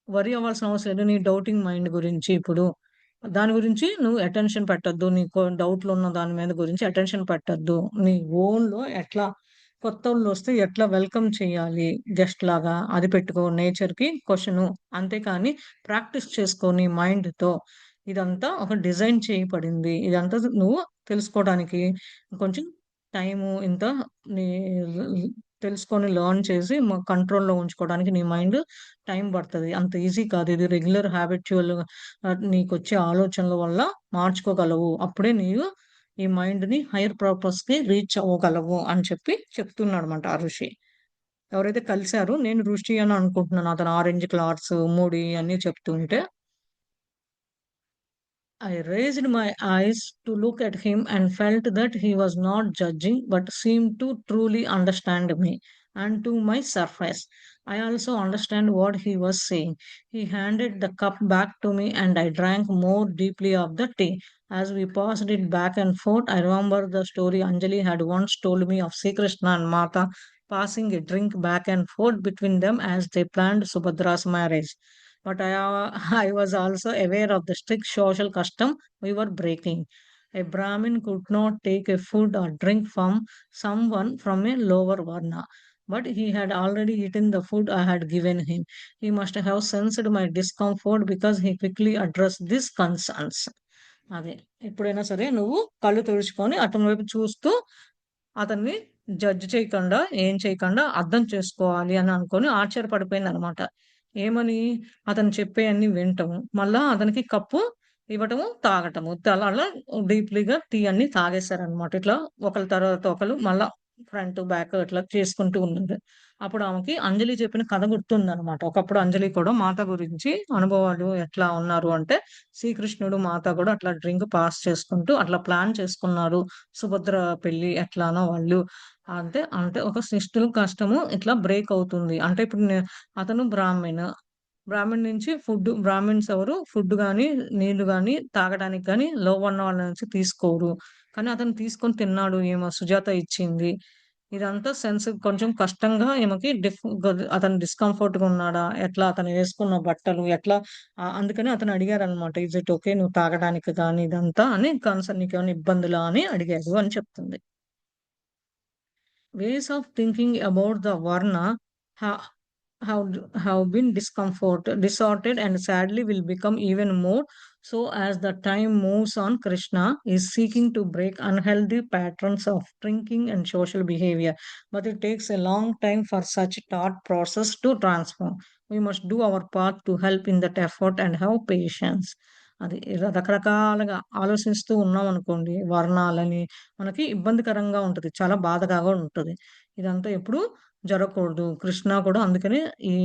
వర్రీ అవ్వాల్సిన అవసరం లేదు. నీ డౌటింగ్ మైండ్ గురించి ఇప్పుడు. దాని గురించి నువ్వు అటెన్షన్ పెట్టొద్దు. నీకు డౌట్‌లున్న దాని మీద గురించి అటెన్షన్ పెట్టొద్దు. నీ ఓన్‌లో ఎట్లా కొత్తోళ్ళొస్తే ఎట్లా వెల్కమ్ చేయాలి గెస్ట్‌లాగా అది పెట్టుకో నేచర్‌కి క్వెషను. అంతేకాని ప్రాక్టీస్ చేసుకో నీ మైండ్‌తో. ఇదంతా ఒక డిజైన్ చేయబడింది. ఇదంతా నువ్వు తెలుసుకోవడానికి కొంచెం టైము ఇంత నీ తెలుసుకొని లెర్న్ చేసి కంట్రోల్‌లో ఉంచుకోవడానికి నీ మైండ్ టైం పడతది. అంత ఈజీ కాదు. ఇది రెగ్యులర్ హాబిచ్యువల్‌గా నీకొచ్చే ఆలోచనల వల్ల మార్చుకోగలవు. అప్పుడే నీవు ఈ మైండ్‌ని హైయర్ పర్పస్‌కి రీచ్ అవ్వగలవు అని చెప్పి చెప్తున్నాడన్నమాట ఆ ఋషి. ఎవరైతే కలిసారో నేను ఋషి అని అనుకుంటున్నాను. అతను ఆరెంజ్ క్లాత్స్, ముడి అన్నీ చెప్తుంటే I raised my eyes to look at him and felt that he was not judging but seemed to truly understand me. And to my surprise, I also understand what he was saying. He handed the cup back to me and I drank more deeply of the tea. As we passed it back and forth, I remember the story Anjali had once told me of Sri Krishna and Mata passing a drink back and forth between them as they planned Subhadra's marriage. But I was also aware of the strict social custom we were breaking. A Brahmin could not take a food or drink from someone from a lower varna. But he had already eaten the food I had given him. He must have sensed my discomfort because he quickly addressed these concerns. అదే ఎప్పుడైనా సరే నువ్వు కళ్ళు తుడుచుకొని అతని వైపు చూస్తూ అతన్ని జడ్జ్ చేయకుండా, ఏం చేయకుండా అర్థం చేసుకోవాలి అని అనుకోని ఆశ్చర్యపడిపోయిందనమాట. ఏమని? అతను చెప్పేయన్నీ వినటము. మళ్ళా అతనికి కప్పు ఇవ్వటము, తాగటము. అలా డీప్‌లీగా టీ అన్నీ తాగేసారనమాట. ఇట్లా ఒకళ్ళ తర్వాత ఒకళ్ళు మళ్ళా ఫ్రంట్, బ్యాక్ ఇట్లా చేసుకుంటూ ఉన్నారు. అప్పుడు ఆమెకి అంజలి చెప్పిన కథ గుర్తుందనమాట. ఒకప్పుడు అంజలి కూడా మాత గురించి అనుభవాలు ఎట్లా ఉన్నారు అంటే, శ్రీకృష్ణుడు, మాత కూడా అట్లా డ్రింక్ పాస్ చేసుకుంటూ అట్లా ప్లాన్ చేసుకున్నారు. సుభద్ర పెళ్లి ఎట్లానో వాళ్ళు అంటే అంటే ఒక శిష్టులు కష్టము ఇట్లా బ్రేక్ అవుతుంది. అంటే ఇప్పుడు అతను బ్రాహ్మిన్. బ్రాహ్మిన్ నుంచి బ్రాహ్మిన్స్ ఎవరు ఫుడ్ గాని, నీళ్లు గాని తాగడానికి గాని లోవన్న వాళ్ళ నుంచి తీసుకోరు. కానీ అతను తీసుకొని తిన్నాడు. ఈమె సుజాత ఇచ్చింది. ఇదంతా సెన్స్ కొంచెం కష్టంగా ఈమెకి అతను డిస్కంఫర్ట్‌గా ఉన్నాడా? ఎట్లా అతను వేసుకున్న బట్టలు ఎట్లా అందుకని అతను అడిగారనమాట. "ఈజ్ ఇట్ ఓకే నువ్వు తాగడానికి గాని ఇదంతా" అని కన్సర్న్ "నీకేమైనా ఇబ్బందులా?" అని అడిగారు అని చెప్తుంది. Ways of thinking about the Varna ha- have been distorted and sadly will become even more so as the time moves on. Krishna is seeking to break unhealthy patterns of drinking and social behavior, but it takes a long time for such thought process to transform. We must do our part to help in that effort and have patience. అది రకరకాలుగా ఆలోచిస్తూ ఉన్నామనుకోండి వర్ణాలని మనకి ఇబ్బందికరంగా ఉంటది. చాలా బాధగా గూడా ఉంటది. ఇదంతా ఎప్పుడు జరగకూడదు. కృష్ణ కూడా అందుకనే ఈ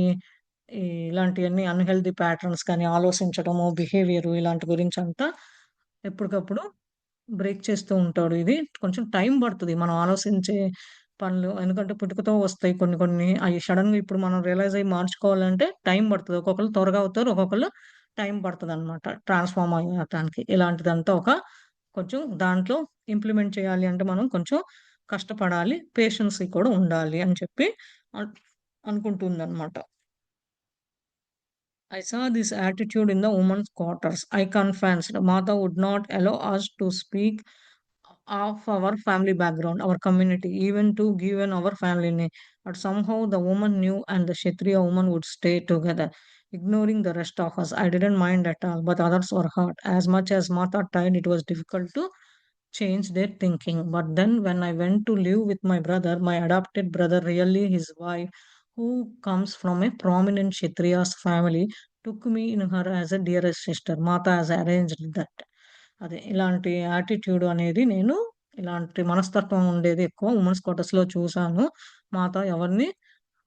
ఈ ఇలాంటియన్నీ అన్‌హెల్తీ ప్యాటర్న్స్ కానీ ఆలోచించడము, బిహేవియరు ఇలాంటి గురించంతా ఎప్పటికప్పుడు బ్రేక్ చేస్తూ ఉంటాడు. ఇది కొంచెం టైం పడతది. మనం ఆలోచించే పనులు ఎందుకంటే పుట్టుకతో వస్తాయి కొన్ని కొన్ని. అయి సడెన్‌గా ఇప్పుడు మనం రియలైజ్ అయ్యి మార్చుకోవాలంటే టైం పడతది. ఒక్కొక్కళ్ళు త్వరగా అవుతారు. ఒక్కొక్కళ్ళు టైం పడతదనమాట. ట్రాన్స్‌ఫార్మ్ అవ్వటానికి. ఇలాంటిదంతా ఒక కొంచెం దాంట్లో ఇంప్లిమెంట్ చేయాలి అంటే మనం కొంచెం కష్టపడాలి. పేషెన్సీ కూడా ఉండాలి అని చెప్పి అన్ అనుకుంటుందనమాట. I saw this attitude in the women's quarters. I confessed. Mata would not allow us to speak of our family background, our community, even to given our family name. But somehow the woman knew and the Kshatriya woman would stay together, ignoring the rest of us. I didn't mind at all, but others were hurt. As much as Mata tried, it was difficult to change their thinking. But then when I went to live with my brother, my adopted brother, really his wife, who comes from a prominent Kshatriya's family, took me in her as a dearest sister. Mata has arranged that. అదే ఇలాంటి attitude అనేది నేను ఇలాంటి మనస్తత్వం ఉండేది ఎక్కువ women's క్వార్టర్స్‌లో చూసాను. మాత ఎవరిని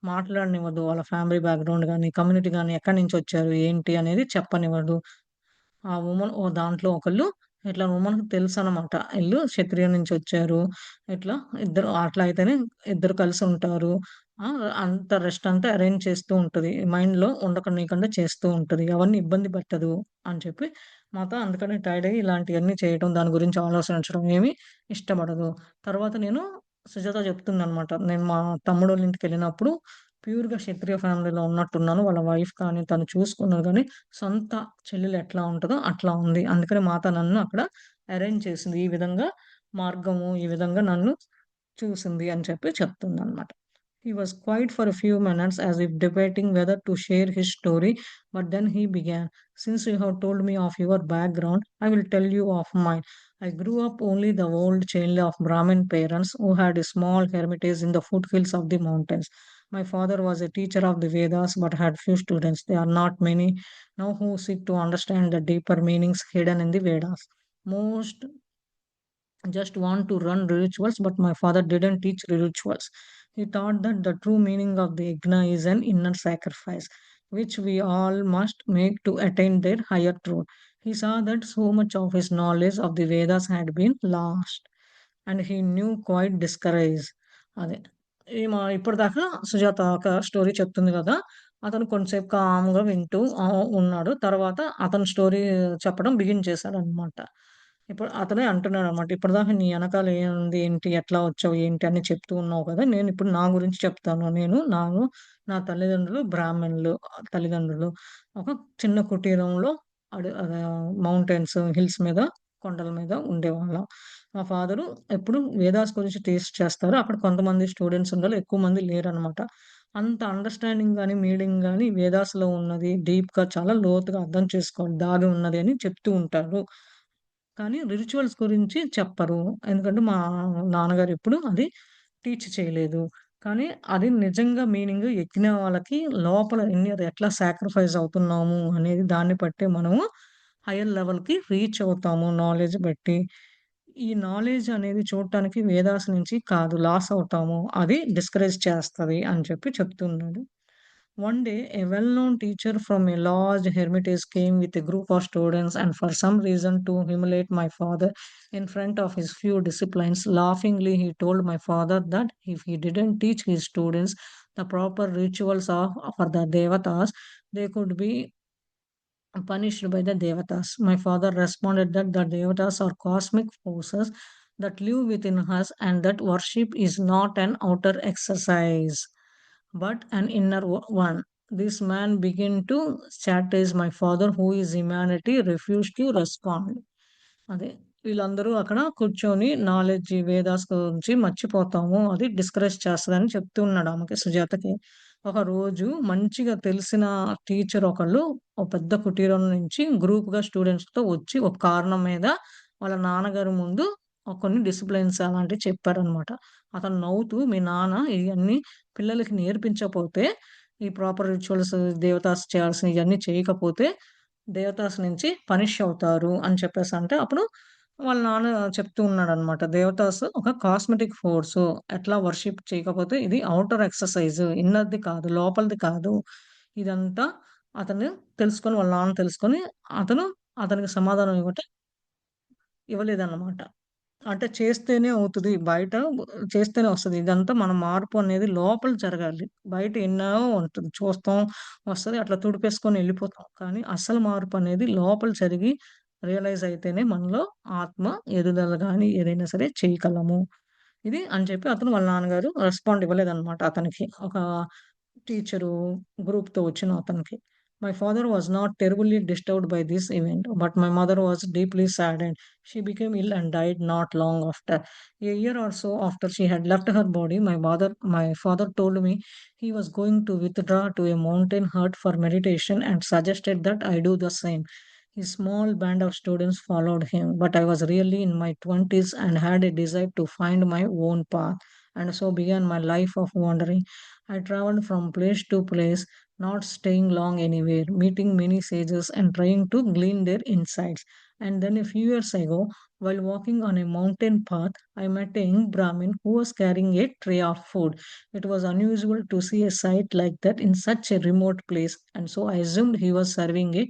మాట్లాడనివ్వదు. వాళ్ళ ఫ్యామిలీ బ్యాక్‌గ్రౌండ్ గాని, కమ్యూనిటీ గాని, ఎక్కడి నుంచొచ్చారు, ఏంటి అనేది చెప్పనివ్వదు. ఆ వుమన్ దాంట్లో ఒకళ్ళు ఇట్లా వుమన్‌కి తెలుసనమాట. ఈళ్ళు క్షత్రియ నుంచొచ్చారు. ఇట్లా ఇద్దరు అట్లా అయితేనే ఇద్దరు కలిసుంటారు. ఆ! అంత రెస్ట్ అంతా అరేంజ్ చేస్తూ ఉంటది. మైండ్‌లో ఉండకనీయకుండా చేస్తూ ఉంటది. ఎవరిని ఇబ్బంది పెట్టదు అని చెప్పి మాతో అందుకని టైర్డ్ అయ్యి ఇలాంటియన్నీ చేయటం, దాని గురించి ఆలోచించడం ఏమి ఇష్టపడదు. తర్వాత నేను సుజాత చెప్తుందనమాట. నేను మా తమ్ముడోళ్ళ ఇంటికెళ్ళినప్పుడు ప్యూర్‌గా క్షత్రియ ఫ్యామిలీలో ఉన్నట్టున్నాను. వాళ్ళ వైఫ్ కానీ, తను చూసుకున్నది గాని సొంత చెల్లెలు ఎట్లా ఉంటదో అట్లా ఉంది. అందుకని మాత నన్ను అక్కడ అరేంజ్ చేసింది. ఈ విధంగా మార్గము, ఈ విధంగా నన్ను చూసింది అని చెప్పి చెప్తుందనమాట. He was quiet for a few minutes as if debating whether to share his story, but then he began. Since you have told me of your background, I will tell you of mine. I grew up only the old child of Brahmin parents who had a small hermitage in the foothills of the mountains. My father was a teacher of the Vedas but had few students. There are not many now who seek to understand the deeper meanings hidden in the Vedas. Most just want to run rituals, but my father didn't teach rituals. He taught that the true meaning of the yajna is an inner sacrifice, which we all must make to attain their higher truth. He saw that so much of his knowledge of the Vedas had been lost, and he knew quite discouraged. అదే ఇప్పటిదాకా సుజాత ఒక story చెప్తుంది కదా! అతను కొంచెంసేపు కామ్‌గా వింటూ ఉన్నాడు. తర్వాత అతను స్టోరీ చెప్పడం బిగిన్ చేశాడనమాట. ఇప్పుడు అతనే అంటున్నాడనమాట. "ఇప్పటిదాకా నీ ఎనకాల ఏముంది? ఏంటి? ఎట్లా వచ్చావు? ఏంటి? అని చెప్తూ ఉన్నావు కదా! నేనిప్పుడు నా గురించి చెప్తాను. నా తల్లిదండ్రులు బ్రాహ్మణులు తల్లిదండ్రులు. ఒక చిన్న కుటీరంలో మౌంటైన్స్, హిల్స్ మీద, కొండల మీద ఉండేవాళ్ళం. మా ఫాదరు ఎప్పుడు వేదాస్ గురించి టీచ్ చేస్తారు. అక్కడ కొంతమంది స్టూడెంట్స్ ఉండాలి. ఎక్కువ మంది లేరనమాట. అంత అండర్‌స్టాండింగ్ గాని, మీనింగ్ గాని వేదాస్‌లో ఉన్నది డీప్‌గా చాలా లోతుగా అర్థం చేసుకోవాలి. దాగి ఉన్నది అని చెప్తూ ఉంటారు. కానీ రిచువల్స్ గురించి చెప్పరు. ఎందుకంటే మా నాన్నగారు ఎప్పుడు అది టీచ్ చేయలేదు. కానీ అది నిజంగా మీనింగ్ యజ్ఞ వాళ్ళకి లోపల ఎట్లా సాక్రిఫైస్ అవుతున్నాము అనేది దాన్ని బట్టే మనము హైయర్ లెవెల్‌కి రీచ్ అవుతాము నాలెడ్జ్ బట్టి. ఈ నాలెడ్జ్ అనేది చూడటానికి వేదాస్ నుంచి కాదు లాస్ అవుతాము. అది డిస్కరేజ్ చేస్తది అని చెప్పి చెప్తున్నాడు. One day, a well known teacher from a large hermitage came with a group of students, and for some reason, to humiliate my father in front of his few disciples. Laughingly, he told my father that if he didn't teach his students the proper rituals for the devatas, they could be punished by the devatas. My father responded that the devatas are cosmic forces that live within us and that worship is not an outer exercise but an inner one. This man began to chastise my father, who is humanity, refused to respond. అదే వీళ్ళందరూ అక్కడ కూర్చొని knowledge Vedas గురించి మర్చిపోతాము. అది discourage చేస్తదని చెప్తూ ఉన్నాడు ఆమెకి సుజాతకి. ఒకరోజు మంచిగా తెలిసిన టీచర్ ఒకళ్ళు ఒక పెద్ద కుటీరం నుంచి గ్రూప్‌గా స్టూడెంట్స్‌తో వచ్చి ఒక కారణం మీద వాళ్ళ నాన్నగారి ముందు కొన్ని డిసిప్లిన్స్ అలాంటివి చెప్పారనమాట. అతను నవ్వుతూ మీ నాన్న ఇయన్నీ పిల్లలకి నేర్పించకపోతే ఈ ప్రాపర్ రిచువల్స్ దేవతాస్ చేయాల్సినయి ఇయన్నీ చేయకపోతే దేవతాస్ నుంచి పనిష్ అవుతారు అని చెప్పేసంటే, అప్పుడు వాళ్ళ నాన్న చెప్తూ ఉన్నాడనమాట. దేవతాస్ ఒక కాస్మెటిక్ ఫోర్సు. ఎట్లా వర్షిప్ చేయకపోతే ఇది ఔటర్ ఎక్సర్‌సైజ్. ఇన్నర్‌ది కాదు, లోపలిది కాదు. ఇదంతా అతను తెలుసుకొని వాళ్ళ నాన్న తెలుసుకొని, అతను అతనికి సమాధానం ఇవ్వలేదన్నమాట. అంటే చేస్తేనే అవుతది. బయట చేస్తేనే వస్తది. ఇదంతా మన మార్పు అనేది లోపల జరగాలి. బయట ఎన్నో ఉంటుంది. చూస్తాం, వస్తది. అట్లా తుడిపేసుకొని ఎళ్ళిపోతాం. కానీ అసలు మార్పనేది లోపల జరిగి రియలైజ్ అయితేనే మనలో ఆత్మ ఎదుగుదల గాని, ఏదైనా సరే చేయగలము. ఇది అని చెప్పి అతను వాళ్ళ నాన్నగారు రెస్పాండ్ ఇవ్వలేదన్నమాట అతనికి. ఒక టీచరు గ్రూప్‌తో వచ్చిన అతనికి. My father was not terribly disturbed by this event, but my mother was deeply saddened. She became ill and died not long after. A year or so after she had left her body, my father told me he was going to withdraw to a mountain hut for meditation and suggested that I do the same. A small band of students followed him, but I was really in my 20s and had a desire to find my own path, and so began my life of wandering. I traveled from place to place, not staying long anywhere, meeting many sages and trying to glean their insights. And then a few years ago, while walking on a mountain path, I met a young Brahmin who was carrying a tray of food. It was unusual to see a sight like that in such a remote place, and so I assumed he was serving a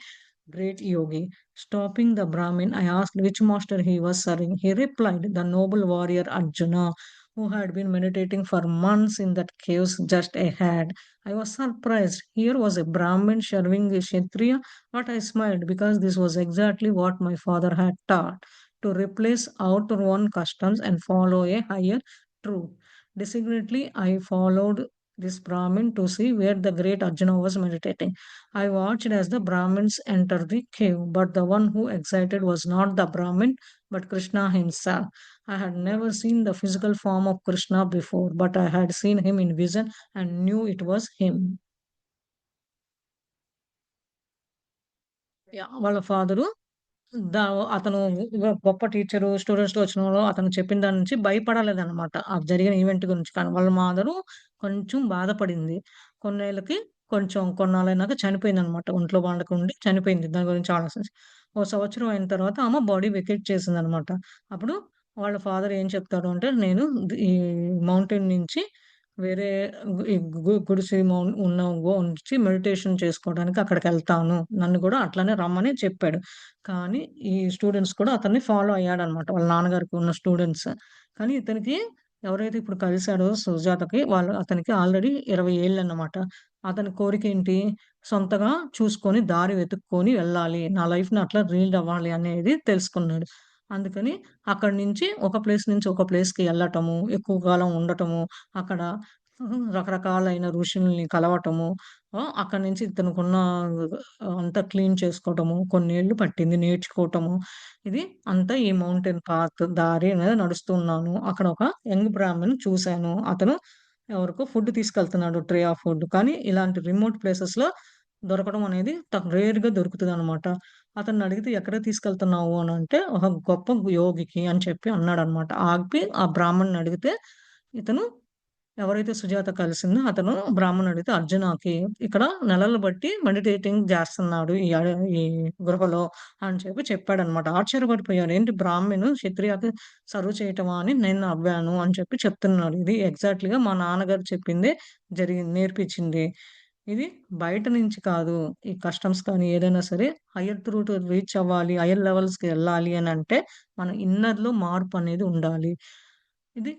great yogi. Stopping the Brahmin, I asked which master he was serving. He replied, the noble warrior Arjuna, who had been meditating for months in that caves just ahead. I was surprised. Here was a Brahmin serving a Kshatriya, but I smiled because this was exactly what my father had taught to replace outer-worn customs and follow a higher truth. Deliberately, I followed this Brahmin to see where the great Arjuna was meditating. I watched as the Brahmins entered the cave, but the one who excited was not the Brahmin, but Krishna himself. I had never seen the physical form of Krishna before, but I had seen him in vision and knew it was him. వాళ్ళ father దా అతను గొప్ప teacher, స్టూడెంట్స్‌తో వచ్చినోడు అతను చెప్పిన దాని నుంచి భయపడలేదనమాట. ఆ జరిగిన ఈవెంట్ గురించి. కానీ వాళ్ళ మదరు కొంచెం బాధపడింది. కొన్నేళ్ళకి కొన్నాళ్ళైనాక చనిపోయిందనమాట. ఒంట్లో బాలేకుండి చనిపోయింది. దాని గురించి ఆలోచించి. ఓ సంవత్సరం అయిన తర్వాత ఆమె బాడీ వెకేట్ చేసిందనమాట. అప్పుడు వాళ్ళ ఫాదర్ ఏం చెప్తాడు అంటే, నేను ఈ మౌంటైన్ నుంచి వేరే ఈ గుడిసె ఉన్న నుంచి మెడిటేషన్ చేసుకోవడానికి అక్కడికెళ్తాను. నన్ను గూడా అట్లనే రమ్మని చెప్పాడు. కానీ ఈ స్టూడెంట్స్ కూడా అతన్ని ఫాలో అయ్యాడనమాట. వాళ్ళ నాన్నగారికి ఉన్న స్టూడెంట్స్. కానీ ఇతనికి ఎవరైతే ఇప్పుడు కలిసాడో సుజాతకి అతనికి ఆల్రెడీ 20 ఏళ్ళన్నమాట. అతని కోరికేంటి? సొంతగా చూసుకొని, దారి వెతుక్కొని వెళ్ళాలి. నా లైఫ్‌ని అట్లా లీడ్ అవ్వాలి అనేది తెలుసుకున్నాడు. అందుకని అక్కడి నుంచి ఒక ప్లేస్ నుంచి ఒక ప్లేస్‌కి ఎళ్ళటము, ఎక్కువ కాలం ఉండటము, అక్కడ రకరకాలైన ఋషుల్ని కలవటము, అక్కడి నుంచి ఇతనుకున్న అంతా క్లీన్ చేసుకోవటము, కొన్నేళ్ళు పట్టింది నేర్చుకోవటము. ఇది అంతా ఈ మౌంటైన్ పాత్ దారి మీద నడుస్తూ ఉన్నాను. అక్కడ ఒక యంగ్ బ్రాహ్మణ్ చూసాను. అతను ఎవరికో ఫుడ్ తీసుకెళ్తున్నాడు. Tray of food. కానీ ఇలాంటి రిమోట్ ప్లేసెస్‌లో దొరకడం అనేది రేర్‌గా దొరుకుతదనమాట. అతన్నడిగితే ఎక్కడికి తీసుకెళ్తున్నావు అనంటే, ఒక గొప్ప యోగికి అని చెప్పి అన్నాడనమాట. ఆపి ఆ బ్రాహ్మణ్‌ని అడిగితే ఇతను ఎవరైతే సుజాత కలిసిందో అతను బ్రాహ్మణుడైతే అర్జునకి ఇక్కడ నెలలు బట్టి మెడిటేటింగ్ చేస్తున్నాడు ఈ గృహలో అని చెప్పాడనమాట. ఆశ్చర్యపడిపోయారు. ఏంటి బ్రాహ్మణు క్షత్రియాకి సర్వ్ చేయటమా అని నేను నవ్వాను అని చెప్తున్నాడు. ఇది ఎగ్జాక్ట్‌లీగా మా నాన్నగారు చెప్పిందే నేర్పించింది. ఇది బయట నుంచి కాదు. ఈ కస్టమ్స్ కానీ ఏదైనా సరే హైయర్ త్రూట్ రీచ్ అవ్వాలి. హైయర్ లెవెల్స్‌కి ఎళ్ళాలి అనంటే మన ఇన్నర్‌లో మార్పనేది ఉండాలి. ఇది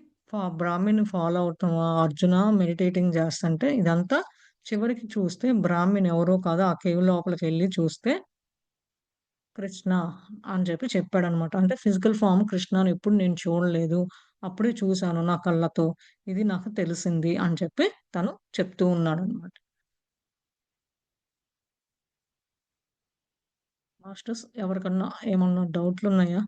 బ్రాహ్మిన్‌ని ఫాలో అవుతున్న అర్జున మెడిటేటింగ్ చేస్తంటే ఇదంతా చివరికి చూస్తే బ్రాహ్మిన్ ఎవరో కాదు. ఆ కేవ్ లోపలికెళ్లి చూస్తే కృష్ణ అని చెప్పాడనమాట. అంటే ఫిజికల్ ఫార్మ్ కృష్ణని ఎప్పుడు నేను చూడలేదు. అప్పుడే చూసాను నా కళ్ళతో. ఇది నాకు తెలిసింది అని తను చెప్తూ ఉన్నాడనమాట. మాస్టర్స్ ఎవరికన్నా ఏమన్నా డౌట్‌లున్నాయా?